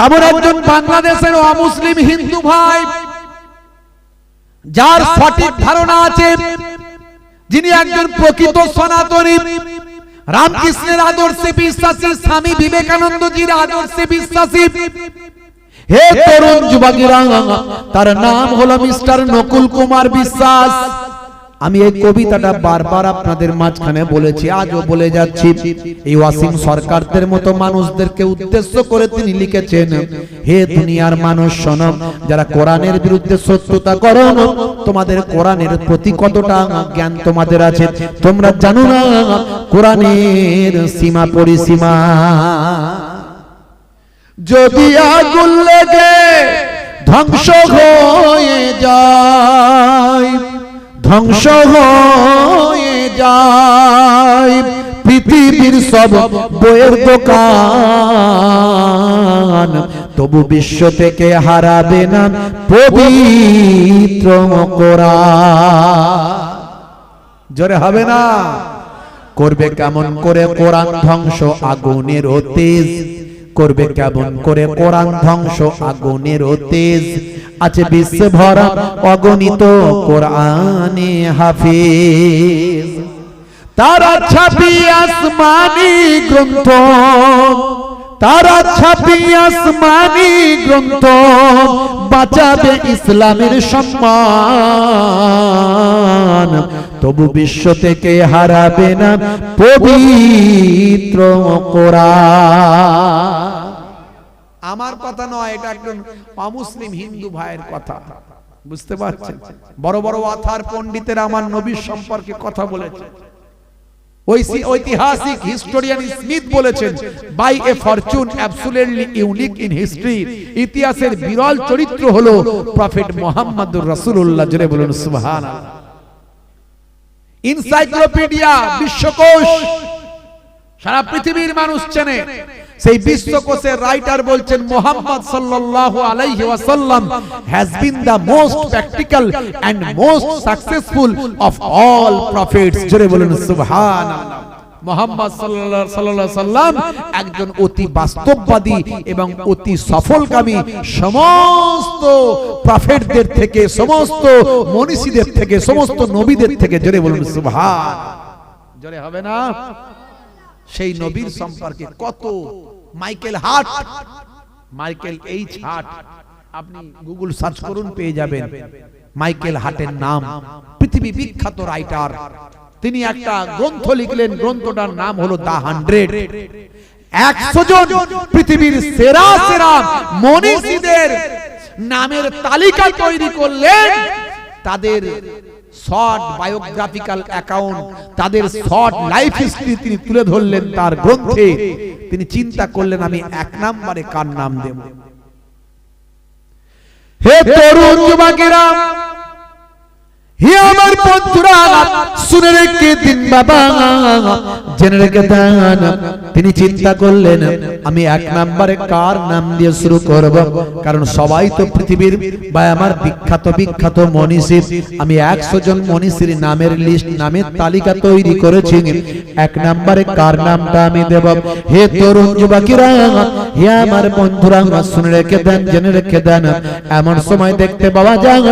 তেমন একজন বাংলাদেশের অমুসলিম হিন্দু ভাই যার সঠিক ধারণা আছে, যিনি একজন প্রকৃত সনাতনী, রামকৃষ্ণের আদর্শে বিশ্বাসী, স্বামী বিবেকানন্দজির আদর্শে বিশ্বাসী। হে তরুণ যুবকেরা, তার নাম হলো মিস্টার নকুল কুমার বিশ্বাস। আমি এই কবিতাটা বারবার আপনাদের মাঝখানে বলেছি, আজও বলে যাচ্ছি। এই ওয়াসিম সরকারদের মতো মানুষদেরকে উদ্দেশ্য করে তিনি লিখেছেন, হে দুনিয়ার মানুষ শোনো, যারা কোরআনের বিরুদ্ধে শত্রুতা করো, তোমাদের কোরআনের প্রতি কতটা জ্ঞান তোমাদের আছে তোমরা জানো না। কোরআনের সীমা পরিসীমা, যদি আগুন লেগে ধ্বংস হয়ে যায়, ধ্বংস হয়ে যায় পৃথিবীর সব বইয়ের দোকান, তবু বিশ্ব থেকে হারাবে না পবিত্র কোরআন। জোরে হবে না? করবে কেমন করে কোরআন ধ্বংস আগুনের তেজ, করবে কেমন করে কোরআন ধ্বংস আগুনের তেজ। আছে বিশ্বে ভরা অগণিত কোরআনে হাফেজ, তারা ছাপি আসমানি গ্রন্থ, তারা ছাপি আসমানি গ্রন্থ, বাঁচাবে ইসলামের সম্মান, তবু বিশ্ব থেকে হারাবে না পবিত্র কোরআন। আমার কথা নয়, এটা একজন অমুসলিম হিন্দু ভাইয়ের কথা। বুঝতে পারছেন? বড় বড় অথার পণ্ডিতেরা আমার নবীর সম্পর্কে কথা বলেছে। ঐতিহাসিক হিস্টোরিয়ান স্মিথ বলেছেন, by a fortune absolutely unique in history, ইতিহাসের বিরল চরিত্র হলো প্রফেট মুহাম্মদুর রাসূলুল্লাহ। জোরে বলুন সুবহানাল্লাহ। এনসাইক্লোপিডিয়া, বিশ্বকোষ, সারা পৃথিবীর মানুষ চেনে। সেই বিশ্বকোষের রাইটার বলছেন, মুহাম্মদ সাল্লাল্লাহু আলাইহি ওয়াসাল্লাম has been the most practical and most successful of all prophets. জোরে বলুন সুবহানাল্লাহ। মুহাম্মদ সাল্লাল্লাহু আলাইহি সাল্লাম একজন অতি বাস্তববাদী এবং অতি সফলকামী, সমস্ত প্রফেটদের থেকে, সমস্ত মনীষীদের থেকে, সমস্ত নবীদের থেকে। জোরে বলুন সুবহান। জোরে হবে না? সেই নবীর সম্পর্কে কত Michael heart, Michael H heart, আপনি গুগল সার্চ করুন পেয়ে যাবেন মাইকেল হার্টের নাম। পৃথিবী বিখ্যাত রাইটার, তিনি একটা গ্রন্থ লিখলেন, গ্রন্থটার নাম হলো দা 100। 100 জন পৃথিবীর সেরা সেরা মনীষীদের নামের তালিকা তৈরি করলেন, তাদের শর্ট বায়োগ্রাফিক্যাল অ্যাকাউন্ট, তাদের শর্ট লাইফ হিস্ট্রি তিনি তুলে ধরলেন তার গ্রন্থে। তিনি চিন্তা করলেন, আমি 1 নম্বরে কার নাম দেব? হে তরুণ যুবকেরা, হে আমার বন্ধুরা, শুনে রেখে দিন বাবা, জেনে রেখে দেন। তিনি চিন্তা করলেন, আমি 1 নম্বরে কার নাম দিয়ে শুরু করব? কারণ সবাই তো পৃথিবীর বা আমার বিখ্যাত বিখ্যাত মনীষী। আমি 100 জন মনীষীর নামের লিস্ট, নামের তালিকা তৈরি করেছি। 1 নম্বরে কার নামটা আমি দেব? হে তরুণ যুবকেরা, হে আমার বন্ধুরা, শুনে রেখে দেন, জেনে রেখে দেন। এমন সময় দেখতে পাওয়া যায়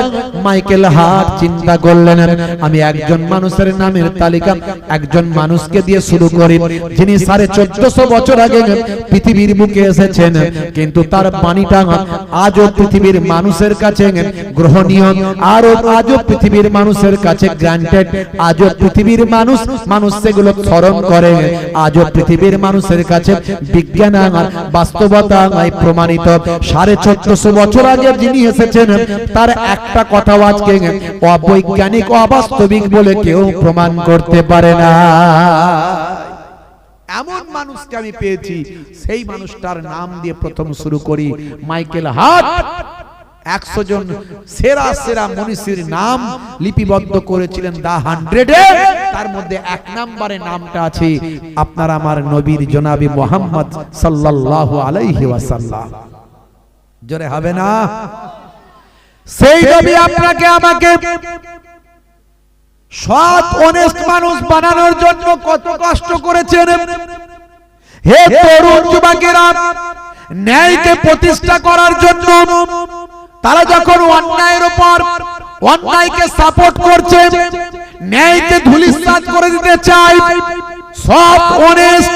মাইকেল হার্ট চিন্তা করলেন, আমি একজন মানুষের নামের তালিকা একজন মানুষকে দিয়ে শুরু করি, যিনি 1450 বছর আগে পৃথিবীর বুকে এসেছেন, কিন্তু তার বাণীটা আজও পৃথিবীর মানুষের কাছে গ্রহণীয়, আর আজও পৃথিবীর মানুষের কাছে গ্রান্টেড। আজও পৃথিবীর মানুষ সেগুলো স্মরণ করে, আজও পৃথিবীর মানুষের কাছে বিজ্ঞান আর বাস্তবতা প্রমাণিত। 1450 বছর আগে যিনি এসেছেন, তার একটা কথাও আজকে অবৈজ্ঞানিক, অবাস্তবিক বলে কেউ প্রমাণ করতে পারে না। এমন মানুষকে আমি পেয়েছি, সেই মানুষটার নাম দিয়ে প্রথম শুরু করি, মাইকেল হার্ট। 100 জন সেরা সেরা মনীষীর নাম লিপিবদ্ধ করেছিলেন দা 100-এ। তার মধ্যে 1 নম্বরে নামটা আছে আপনার আমার নবীর জনাবি মুহাম্মদ সাল্লাল্লাহু আলাইহি ওয়াসাল্লাম। জোরে হবে না? সেই নবী আপনাকে আমাকে সৎ অনেস্ট মানুষ বানানোর জন্য কত কষ্ট করেছেন। হে তরুণ যুবকেরা, ন্যায়কে প্রতিষ্ঠা করার জন্য তারা যখন অন্যায়ের উপর অন্যায়কে সাপোর্ট করছে, ন্যায়কে ধূলিসাৎ করে দিতে চায়, সব অনেস্ট,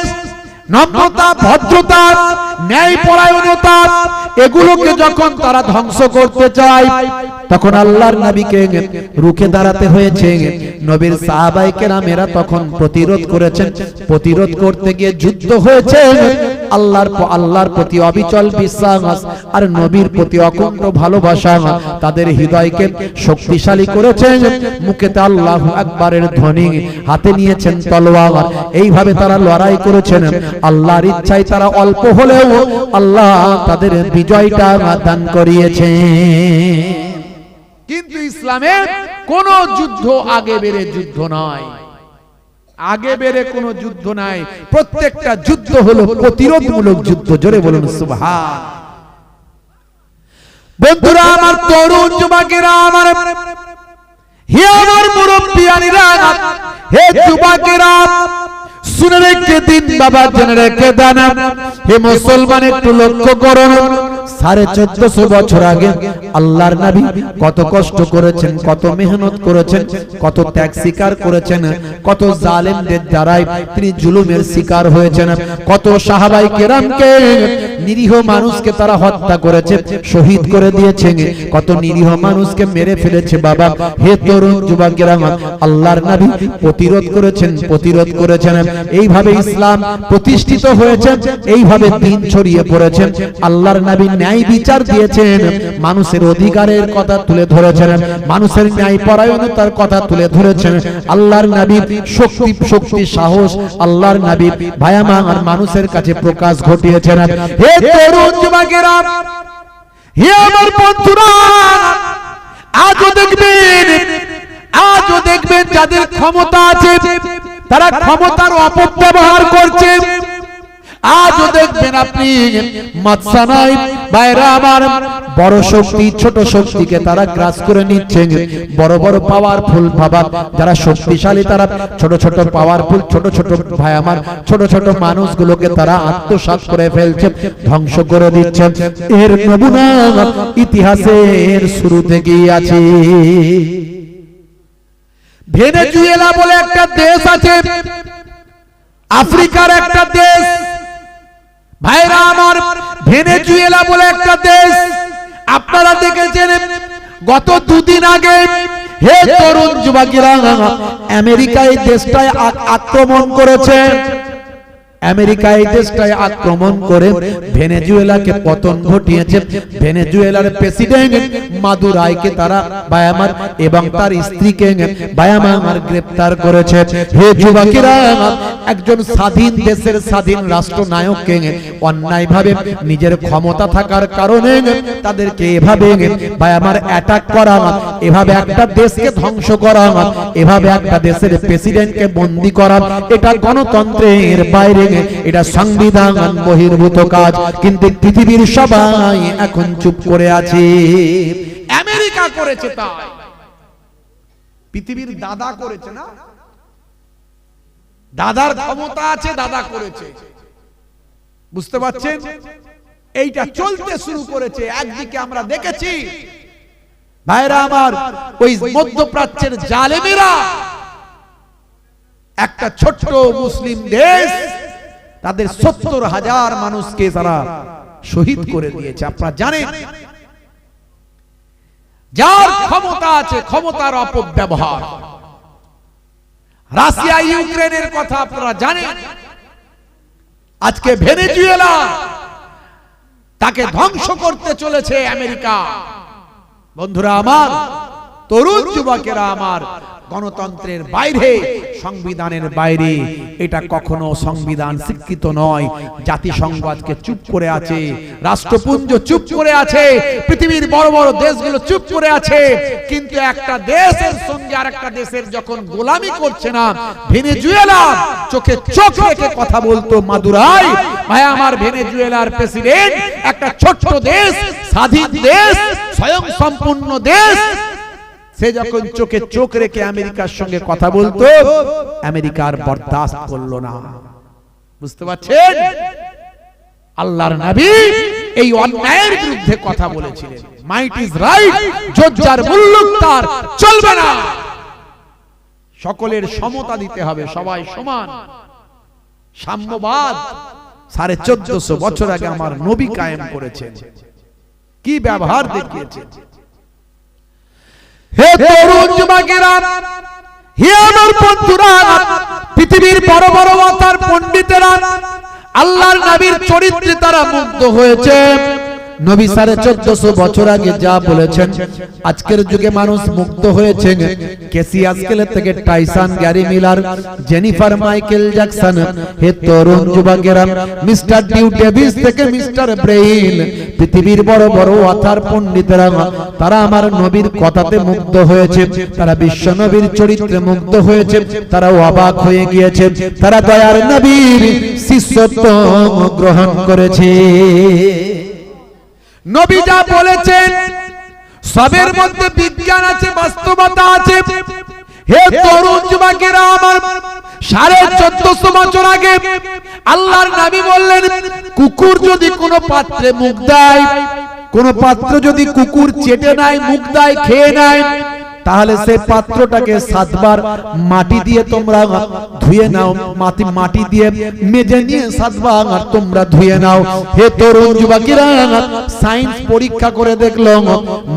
নম্রতা, ভদ্রতা, ন্যায়পরায়ণতা এগুলোকে যখন তারা ধ্বংস করতে চায়, তখন আল্লাহর নবীকে রুখে দাঁড়াতে হয়েছে। নবীর সাহাবায়ে কেরামেরা তখন প্রতিরোধ করেছেন। প্রতিরোধ করতে গিয়ে যুদ্ধ হয়েছে। আল্লাহর প্রতি অবিচল বিশ্বাস আর নবীর প্রতি অকুণ্ঠ ভালোবাসা তাদের হৃদয়কে শক্তিশালী করেছেন। মুখেতে আল্লাহু আকবারের ধ্বনি, হাতে নিয়েছেন তলোয়ার। এইভাবে তারা লড়াই করেছেন। আল্লাহর ইচ্ছায় তারা অল্প হলেও আল্লাহ তাদের বিজয়টা দান করিয়েছেন। কিন্তু ইসলামে কোন যুদ্ধ আগে বেড়ে যুদ্ধ নয়, আগে বেড়ে কোন যুদ্ধ নাই। প্রত্যেকটা যুদ্ধ হলো প্রতিরোধমূলক যুদ্ধ। জোরে বলুন সুবহান। বন্ধুরা আমার, তরুণ যুবকেরা আমার, হে আমার মুরব্বিয়ানিরা, হে যুবকেরা, শুনে রেখে দিন বাবা, জেনে রেখে দেন। হে মুসলমান, একটু লক্ষ্য করুন। 1450 বছর আগে আল্লাহর নবী কত কষ্ট করেছেন, কত মেহনত করেছেন, কত ত্যাগ স্বীকার করেছেন, কত জালেমদের দ্বারাই তিনি জুলুমের শিকার হয়েছেন, কত সাহাবায়ে কেরামকে, নিরীহ মানুষকে তারা হত্যা করেছে, শহীদ করে দিয়েছেন, কত নিরীহ মানুষকে মেরে ফেলেছে। বাবা, হে তরুণ যুবকেরা, আল্লাহর নবী প্রতিরোধ করেছেন। এইভাবে ইসলাম প্রতিষ্ঠিত হয়েছে, এইভাবে দ্বীন ছড়িয়ে পড়েছে। আল্লাহর নবী ন্যায় বিচার দিয়েছেন, মানুষের অধিকারের কথা তুলে ধরেছেন, মানুষের ন্যায় পরায়ণতার কথা তুলে ধরেছেন। আল্লাহর নবী শক্তি সাহস আল্লাহর নবী ভায়ামান মানুষের কাছে প্রকাশ ঘটিয়েছেন। হে তরুণ যুবকেরা, হে আমার বন্ধুরা, আজও দেখবেন যাদের ক্ষমতা আছে তারা ক্ষমতার অপব্যবহার করছে। আজও দেখবেন আপনি মাদসানায় বাইরে আমার বড় শক্তি ছোট শক্তিকে তারা গ্রাস করে নিচ্ছেন। বড় বড় পাওয়ারফুল বাবা যারা শক্তিশালী, তারা ছোট ছোট পাওয়ারফুল ছোট ভাই আমার ছোট মানুষগুলোকে তারা আত্মসাৎ করে ফেলছে, ধ্বংস করে দিচ্ছে। এর নমুনা ইতিহাসের শুরু থেকেই আছে। ভেনেজুয়েলা বলে একটা দেশ আছে, আফ্রিকার একটা দেশ। ভাইরা আমার, ভেনেজুয়েলা বলে একটা দেশ আপনারা দেখেছেন গত দুদিন আগে। হে তরুণ যুবকেরা, আমেরিকা এই দেশটায় আক্রমণ করেছে। আমেরিকা এই দেশটায় আক্রমণ করে ভেনেজুয়েলাকে পতন ঘটিয়েছে। ভেনেজুয়েলার প্রেসিডেন্ট মাদুরাইকে তারা বায়ামার এবং তার স্ত্রীকে বায়ামার গ্রেফতার করেছে। হে যুবকেরা, একজন স্বাধীন দেশের স্বাধীন রাষ্ট্রনায়ককে অন্যায়ভাবে নিজের ক্ষমতা থাকার কারণে তাদেরকে এভাবে বায়ামার অ্যাটাক করা, এভাবে একটা দেশকে ধ্বংস করা, এভাবে একটা দেশের প্রেসিডেন্টকে বন্দী করা, এটা গণতন্ত্রের বাইরে, এটা সংবিধান বহির্ভূত কাজ। কিন্তু পৃথিবীর সবাই এখন চুপ করে আছে। আমেরিকা করেছে, তাই পৃথিবীর দাদা করেছে না? দাদার ক্ষমতা আছে, দাদা করেছে। বুঝতে পারছেন? এইটা চলতে শুরু করেছে। একদিকে আমরা দেখেছি ভাইরা আমার, ওই মধ্যপ্রাচ্যের জালেমেরা একটা ছোট্ট মুসলিম দেশ, তাদের 70,000 মানুষকে তারা শহীদ করে দিয়েছে। আপনারা জানেন, যার ক্ষমতা আছে ক্ষমতার অপব্যবহার। রাশিয়া ইউক্রেনের কথা আপনারা জানেন। আজকে ভেনেজুয়েলা, তাকে ধ্বংস করতে চলেছে আমেরিকা। বন্ধুরা আমার, তরুণ যুবকেরা আমার, গণতন্ত্রের বাইরে, সংবিধানের বাইরে, এটা কখনো সংবিধান স্বীকৃত নয়। জাতিসংঘ আজকে চুপ করে আছে, রাষ্ট্রপুঞ্জ চুপ করে আছে, পৃথিবীর বড় বড় দেশগুলো চুপ করে আছে। কিন্তু একটা দেশের সঙ্গে আরেকটা দেশের যখন গোলামি করছে না, ভেনেজুয়েলা চোখে চোখ রেখে কথা বলতো মাদুরাই ভাই আমার। ভেনেজুয়েলার প্রেসিডেন্ট, একটা ছোট্ট দেশ, স্বাধীন দেশ, স্বয়ং সম্পূর্ণ দেশ, সে যখন চোখে চোখ রেখে আমেরিকার সঙ্গে কথা বলতো, আমেরিকার বরদাস্ত করলো না। বুঝতে পারছেন? আল্লাহর নবী এই অন্যায়ের বিরুদ্ধে কথা বলেছিলেন। মাইট ইজ রাইট, জজ্জার মুল্লুক তার চলবে না, সকলের সমতা দিতে হবে, সবাই সমান। সাম্যবাদ 1450 বছর আগে আমার নবী কায়েম করেছেন। কি ব্যবহার দেখিয়েছেন। হে তরুণ যুবকেরা, হে আমার বন্ধুরা, পৃথিবীর বড় বড় মাথার পণ্ডিতেরা আল্লাহর নবীর চরিত্রে তারা মুগ্ধ হয়েছে। নবী 1450 বছর আগে যা বলেছেন, আজকের যুগে মানুষ মুগ্ধ হয়েছে। কেসিয়াস কেলে থেকে Tyson, Gary Miller, Jennifer Michael Jackson, হে তরুণ যুবকেরা, মিস্টার ডিউ ডেভিস থেকে মিস্টার ব্রেইন, পৃথিবীর বড় বড় অথার পণ্ডিতেরা তারা আমার নবীর কথাতে মুগ্ধ হয়েছে, তারা বিশ্ব নবীর চরিত্রে মুগ্ধ হয়েছে, তারা অবাক হয়ে গিয়েছে, তারা দয়ার নবীর শিষ্যত্ব গ্রহণ করেছে। নবী যা বলেছেন সবের মধ্যে বিজ্ঞান আছে, বাস্তবতা আছে। হে তরুণ যুবকেরা, আমার 1450 বছর আগে আল্লাহর নবী বললেন, কুকুর যদি কোনো পাত্রে মুখ দেয়, কোন পাত্র যদি কুকুর চেটে নেয়, মুখ দেয়, খেয়ে নেয়, তাহলে সেই পাত্রটাকে 7 বার মাটি দিয়ে তোমরা ধুয়ে নাও, মাটি দিয়ে মেজে নিয়ে 7 বার তোমরা ধুয়ে নাও। হে তরুণ যুবকেরা, সায়েন্স পরীক্ষা করে দেখলো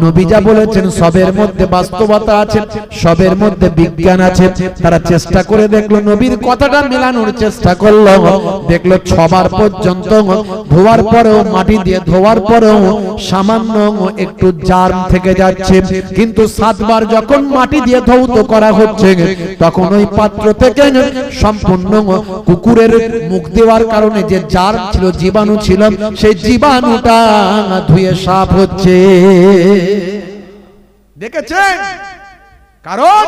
নবী যা বলেছেন সবের মধ্যে বাস্তবতা আছে, সবের মধ্যে বিজ্ঞান আছে। তারা চেষ্টা করে দেখলো, নবীর কথাটা মেলানোর চেষ্টা করলো, দেখলো 6 বার পর্যন্ত ধোয়ার পরেও, মাটি দিয়ে ধোয়ার পরেও সামান্য একটু জার্ম থেকে যাচ্ছে, কিন্তু 7 বার যখন মাটি দিয়ে ধৌত করা হচ্ছে তখন ওই পাত্র থেকে সম্পূর্ণ কুকুরের মুখ দেওয়ার কারণে যে জার্ম ছিল, জীবাণু ছিল, সেই জীবাণুটা ধুয়ে সাফ হচ্ছে। দেখেছেন? কারণ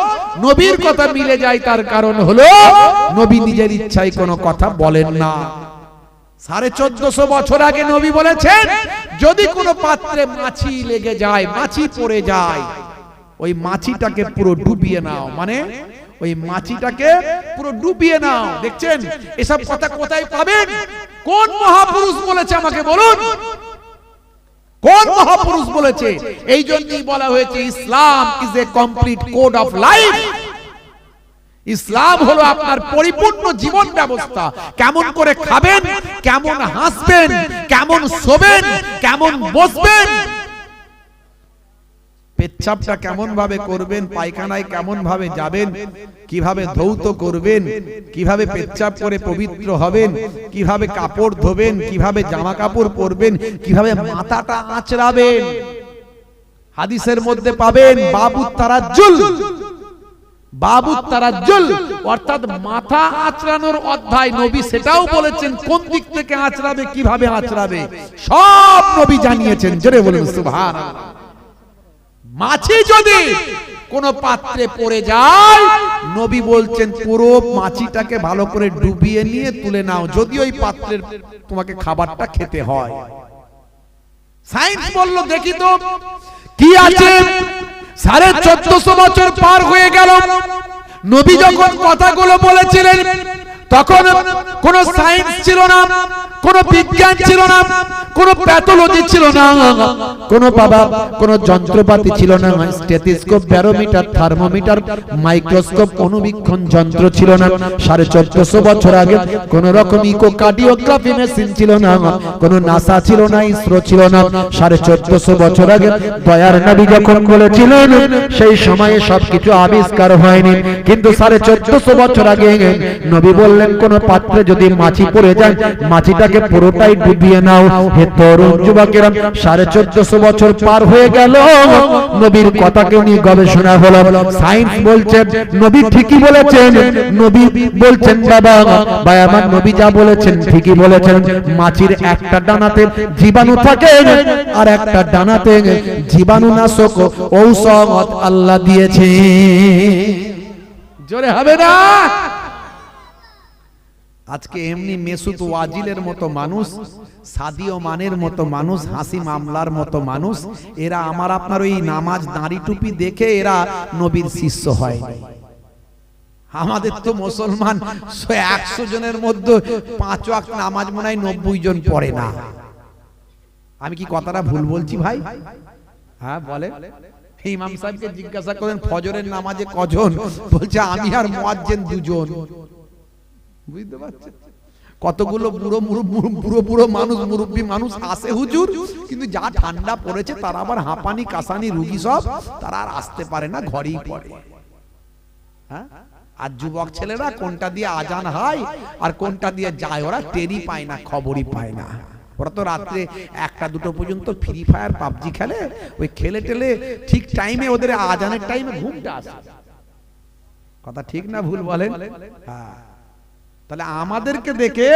নবীর কথা মিলে যায়। তার কারণ হলো নবী নিজের ইচ্ছায় কোনো কথা বলেন না। 1450 বছর আগে নবী বলেছেন, যদি কোনো পাত্রে মাছি লেগে যায়, মাছি পড়ে যায়, ওই মাছিটাকে পুরো ডুবিয়ে নাও, মানে ওই মাছিটাকে পুরো ডুবিয়ে নাও। দেখছেন এসব কথা কোথায় পাবেন? কোন মহাপুরুষ বলেছে আমাকে বলুন? কোন মহাপুরুষ বলেছে? এই জন্যই বলা হয়েছে Islam is a complete code of life. ইসলাম হলো আপনার পরিপূর্ণ জীবন ব্যবস্থা। কেমন করে খাবেন, কেমন হাসবেন, কেমন শোবেন, কেমন বসবেন, পেচ্ছাপটা কেমন ভাবে করবেন, পায়খানায় কেমন ভাবে যাবেন, কিভাবে ধৌত করবেন, কিভাবে পেচ্ছাপ করে পবিত্র হবেন, কিভাবে কাপড় ধোবেন, কিভাবে জামা কাপড় পরবেন, কিভাবে মাথাটা আঁচড়াবেন, হাদিসের মধ্যে পাবেন বাবুত তারাজ্জুল। বাবুত তারাজ্জুল অর্থাৎ মাথা আঁচড়ানোর অধ্যায়, নবী সেটাও বলেছেন কোন দিক থেকে আঁচড়াবে, কিভাবে আঁচড়াবে, সব নবী জানিয়েছেন। জোরে বলুন সুবহানাল্লাহ। মাছি যদি কোন পাত্রে পড়ে যায়, নবী বলছেন পুরো মাছিটাকে ভালো করে ডুবিয়ে নিয়ে তুলে নাও, যদি ওই পাত্রের তোমাকে খাবারটা খেতে হয়। সায়েন্স বলল, দেখি তো কি আছে। 1450 বছর পার হয়ে গেল। নবী যখন কথাগুলো বলেছিলেন তখন কোন সায়েন্স ছিল না, কোন বিজ্ঞান ছিল না, কোন প্যাথোলজি ছিল না, কোন যন্ত্রপাতি ছিল না, স্টেথোস্কোপ, ব্যারোমিটার, থার্মোমিটার, মাইক্রোস্কোপ, অনুবীক্ষণ যন্ত্র ছিল না। 1450 বছর আগে কোন রকম ইকোকার্ডিওগ্রাফি মেশিন ছিল না, কোন নাসা ছিল না, ইসরো ছিল না। 1450 বছর আগে দয়ার নবী যখন বলেছিলেন সেই সময়ে সবকিছু আবিষ্কার হয়নি, কিন্তু 1450 বছর আগে নবী বললেন কোন পাত্রে যদি মাছি পড়ে যায়, মাছিটাকে পুরোটাই ডুবিয়ে নাও। হে তরুণ যুবকেরা, 1450 বছর পার হয়ে গেল, নবীর কথাকে নিয়ে গবেষণা হলো। সায়েন্স বলছে নবী ঠিকই বলেছেন। নবী বলছেন বাবা ভাই আমার, নবী যা বলেছেন ঠিকই বলেছেন। মাছির একটা ডানাতে জীবাণু থাকে আর একটা ডানাতে জীবাণুনাশক ঔষধ আল্লাহ দিয়েছে। জোরে হবে না? আজকে এমনি মেসুত ওয়াজিলের মতো মানুষ, সাদিও মানের মতো মানুষ, হাসি মামলার মতো মানুষ, এরা আমার আপনার ওই নামাজ দাঁড়ি টুপি দেখে এরা নবীর শিষ্য হয়। আমাদের তো মুসলমান 100 জনের মধ্যে 5 ওয়াক্ত নামাজ মনে হয় 90 জন পড়ে না। আমি কি কথাটা ভুল বলছি ভাই? হ্যাঁ বলে। ইমাম সাহেবকে জিজ্ঞাসা করেন ফজরের নামাজে কজন, বলছে আমি আর মুয়াজ্জিন 2 জন। বুঝতে পারছেন কতগুলো বুড়ো মানুষ, মুরব্বী মানুষ আসে হুজুর, কিন্তু যা ঠান্ডা পড়েছে তারা আবার হাঁপানি কাশানি রুগী সব, তারা আর আসতে পারে না, ঘরেই পড়ে। হ্যাঁ, আর যুবক ছেলেরা কোনটা দিয়ে আজান হয় আর কোনটা দিয়ে যায় ওরা টেরই পায় না, খবরই পায় না। ওরা তো রাত্রে 1টা-2টো পর্যন্ত ফ্রি ফায়ার পাবজি খেলে, ওই খেলে টেলে ঠিক টাইমে ওদের আজানের টাইমে ঘুমটা আসে। কথা ঠিক না ভুল বলেন? হ্যাঁ, তাহলে আমাদেরকে দেখে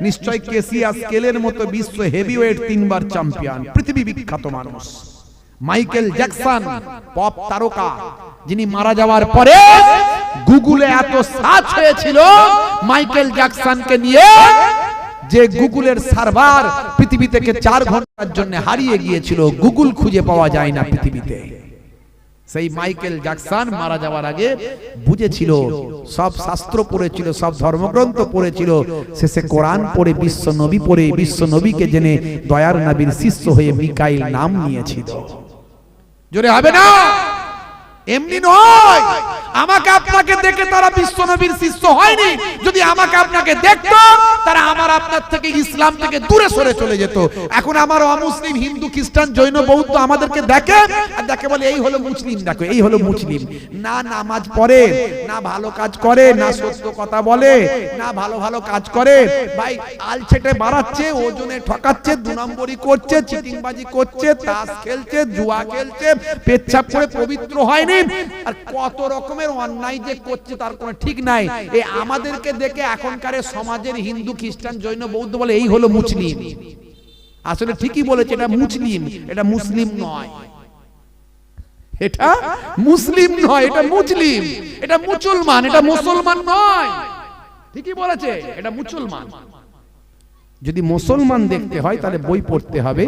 নিশ্চয় কেসিয়া স্কেলের মতো বিশ্ব হেভিওয়েট 3 বার চ্যাম্পিয়ন, পৃথিবী বিখ্যাত মানুষ মাইকেল জ্যাকসন, পপ তারকা, যিনি মারা যাওয়ার পরে গুগলে এত সার্চ হয়েছিল মাইকেল জ্যাকসনকে নিয়ে, যে গুগলের সার্ভার পৃথিবী থেকে 4 ঘন্টার জন্য হারিয়ে গিয়েছিল, গুগল খুঁজে পাওয়া যায় না পৃথিবীতে। সেই মাইকেল জ্যাকসন মারা যাওয়ার আগে বুঝেছিল, সব শাস্ত্র পড়েছিল, সব ধর্মগ্রন্থ পড়েছিল, শেষে কোরআন পড়ে বিশ্ব নবী পড়ে বিশ্ব নবীকে জেনে দয়ার নবীর শিষ্য হয়ে মিকাইল নাম নিয়েছিল। জোরে হবে না? এমনি নয়, আমাকে আপনাকে দেখে তারা বিশ্ব নবীর শিষ্য হয়নি। যদি আমাকে আপনাকে দেখতো তারা আমার আপনার থেকে ইসলাম থেকে দূরে সরে চলে যেত। এখন আমার অমুসলিম হিন্দু খ্রিস্টান জৈন বৌদ্ধ আমাদেরকে দেখে আর দেখে বলে এই হলো মুসলিম, দেখো এই হলো মুসলিম। না নামাজ পড়ে, না ভালো কাজ করে, না সত্য কথা বলে, না ভালো ভালো কাজ করে, ভাই আলছেটে বাড়াচ্ছে, ওজনে ঠকাচ্ছে, 2 নম্বরি করছে, চিটিংবাজি করছে, তাস খেলছে, জুয়া খেলছে, পেচ্ছাপ করে পবিত্র হয়নি, আর কত রকমের অন্যায় যে করছে তার কোনো ঠিক নাই। এই আমাদেরকে দেখে এখনকার সমাজের হিন্দু খ্রিস্টান জৈন বৌদ্ধ বলে এই হলো মুসলিম। আসলে ঠিকই বলেছে, এটা মুসলিম, এটা মুসলিম নয়, এটা মুসলিম নয়, এটা মুসলিম, এটা মুসলমান, এটা মুসলমান নয়। ঠিকই বলেছে, এটা মুসলমান। যদি মুসলমান দেখতে হয় তাহলে বই পড়তে হবে,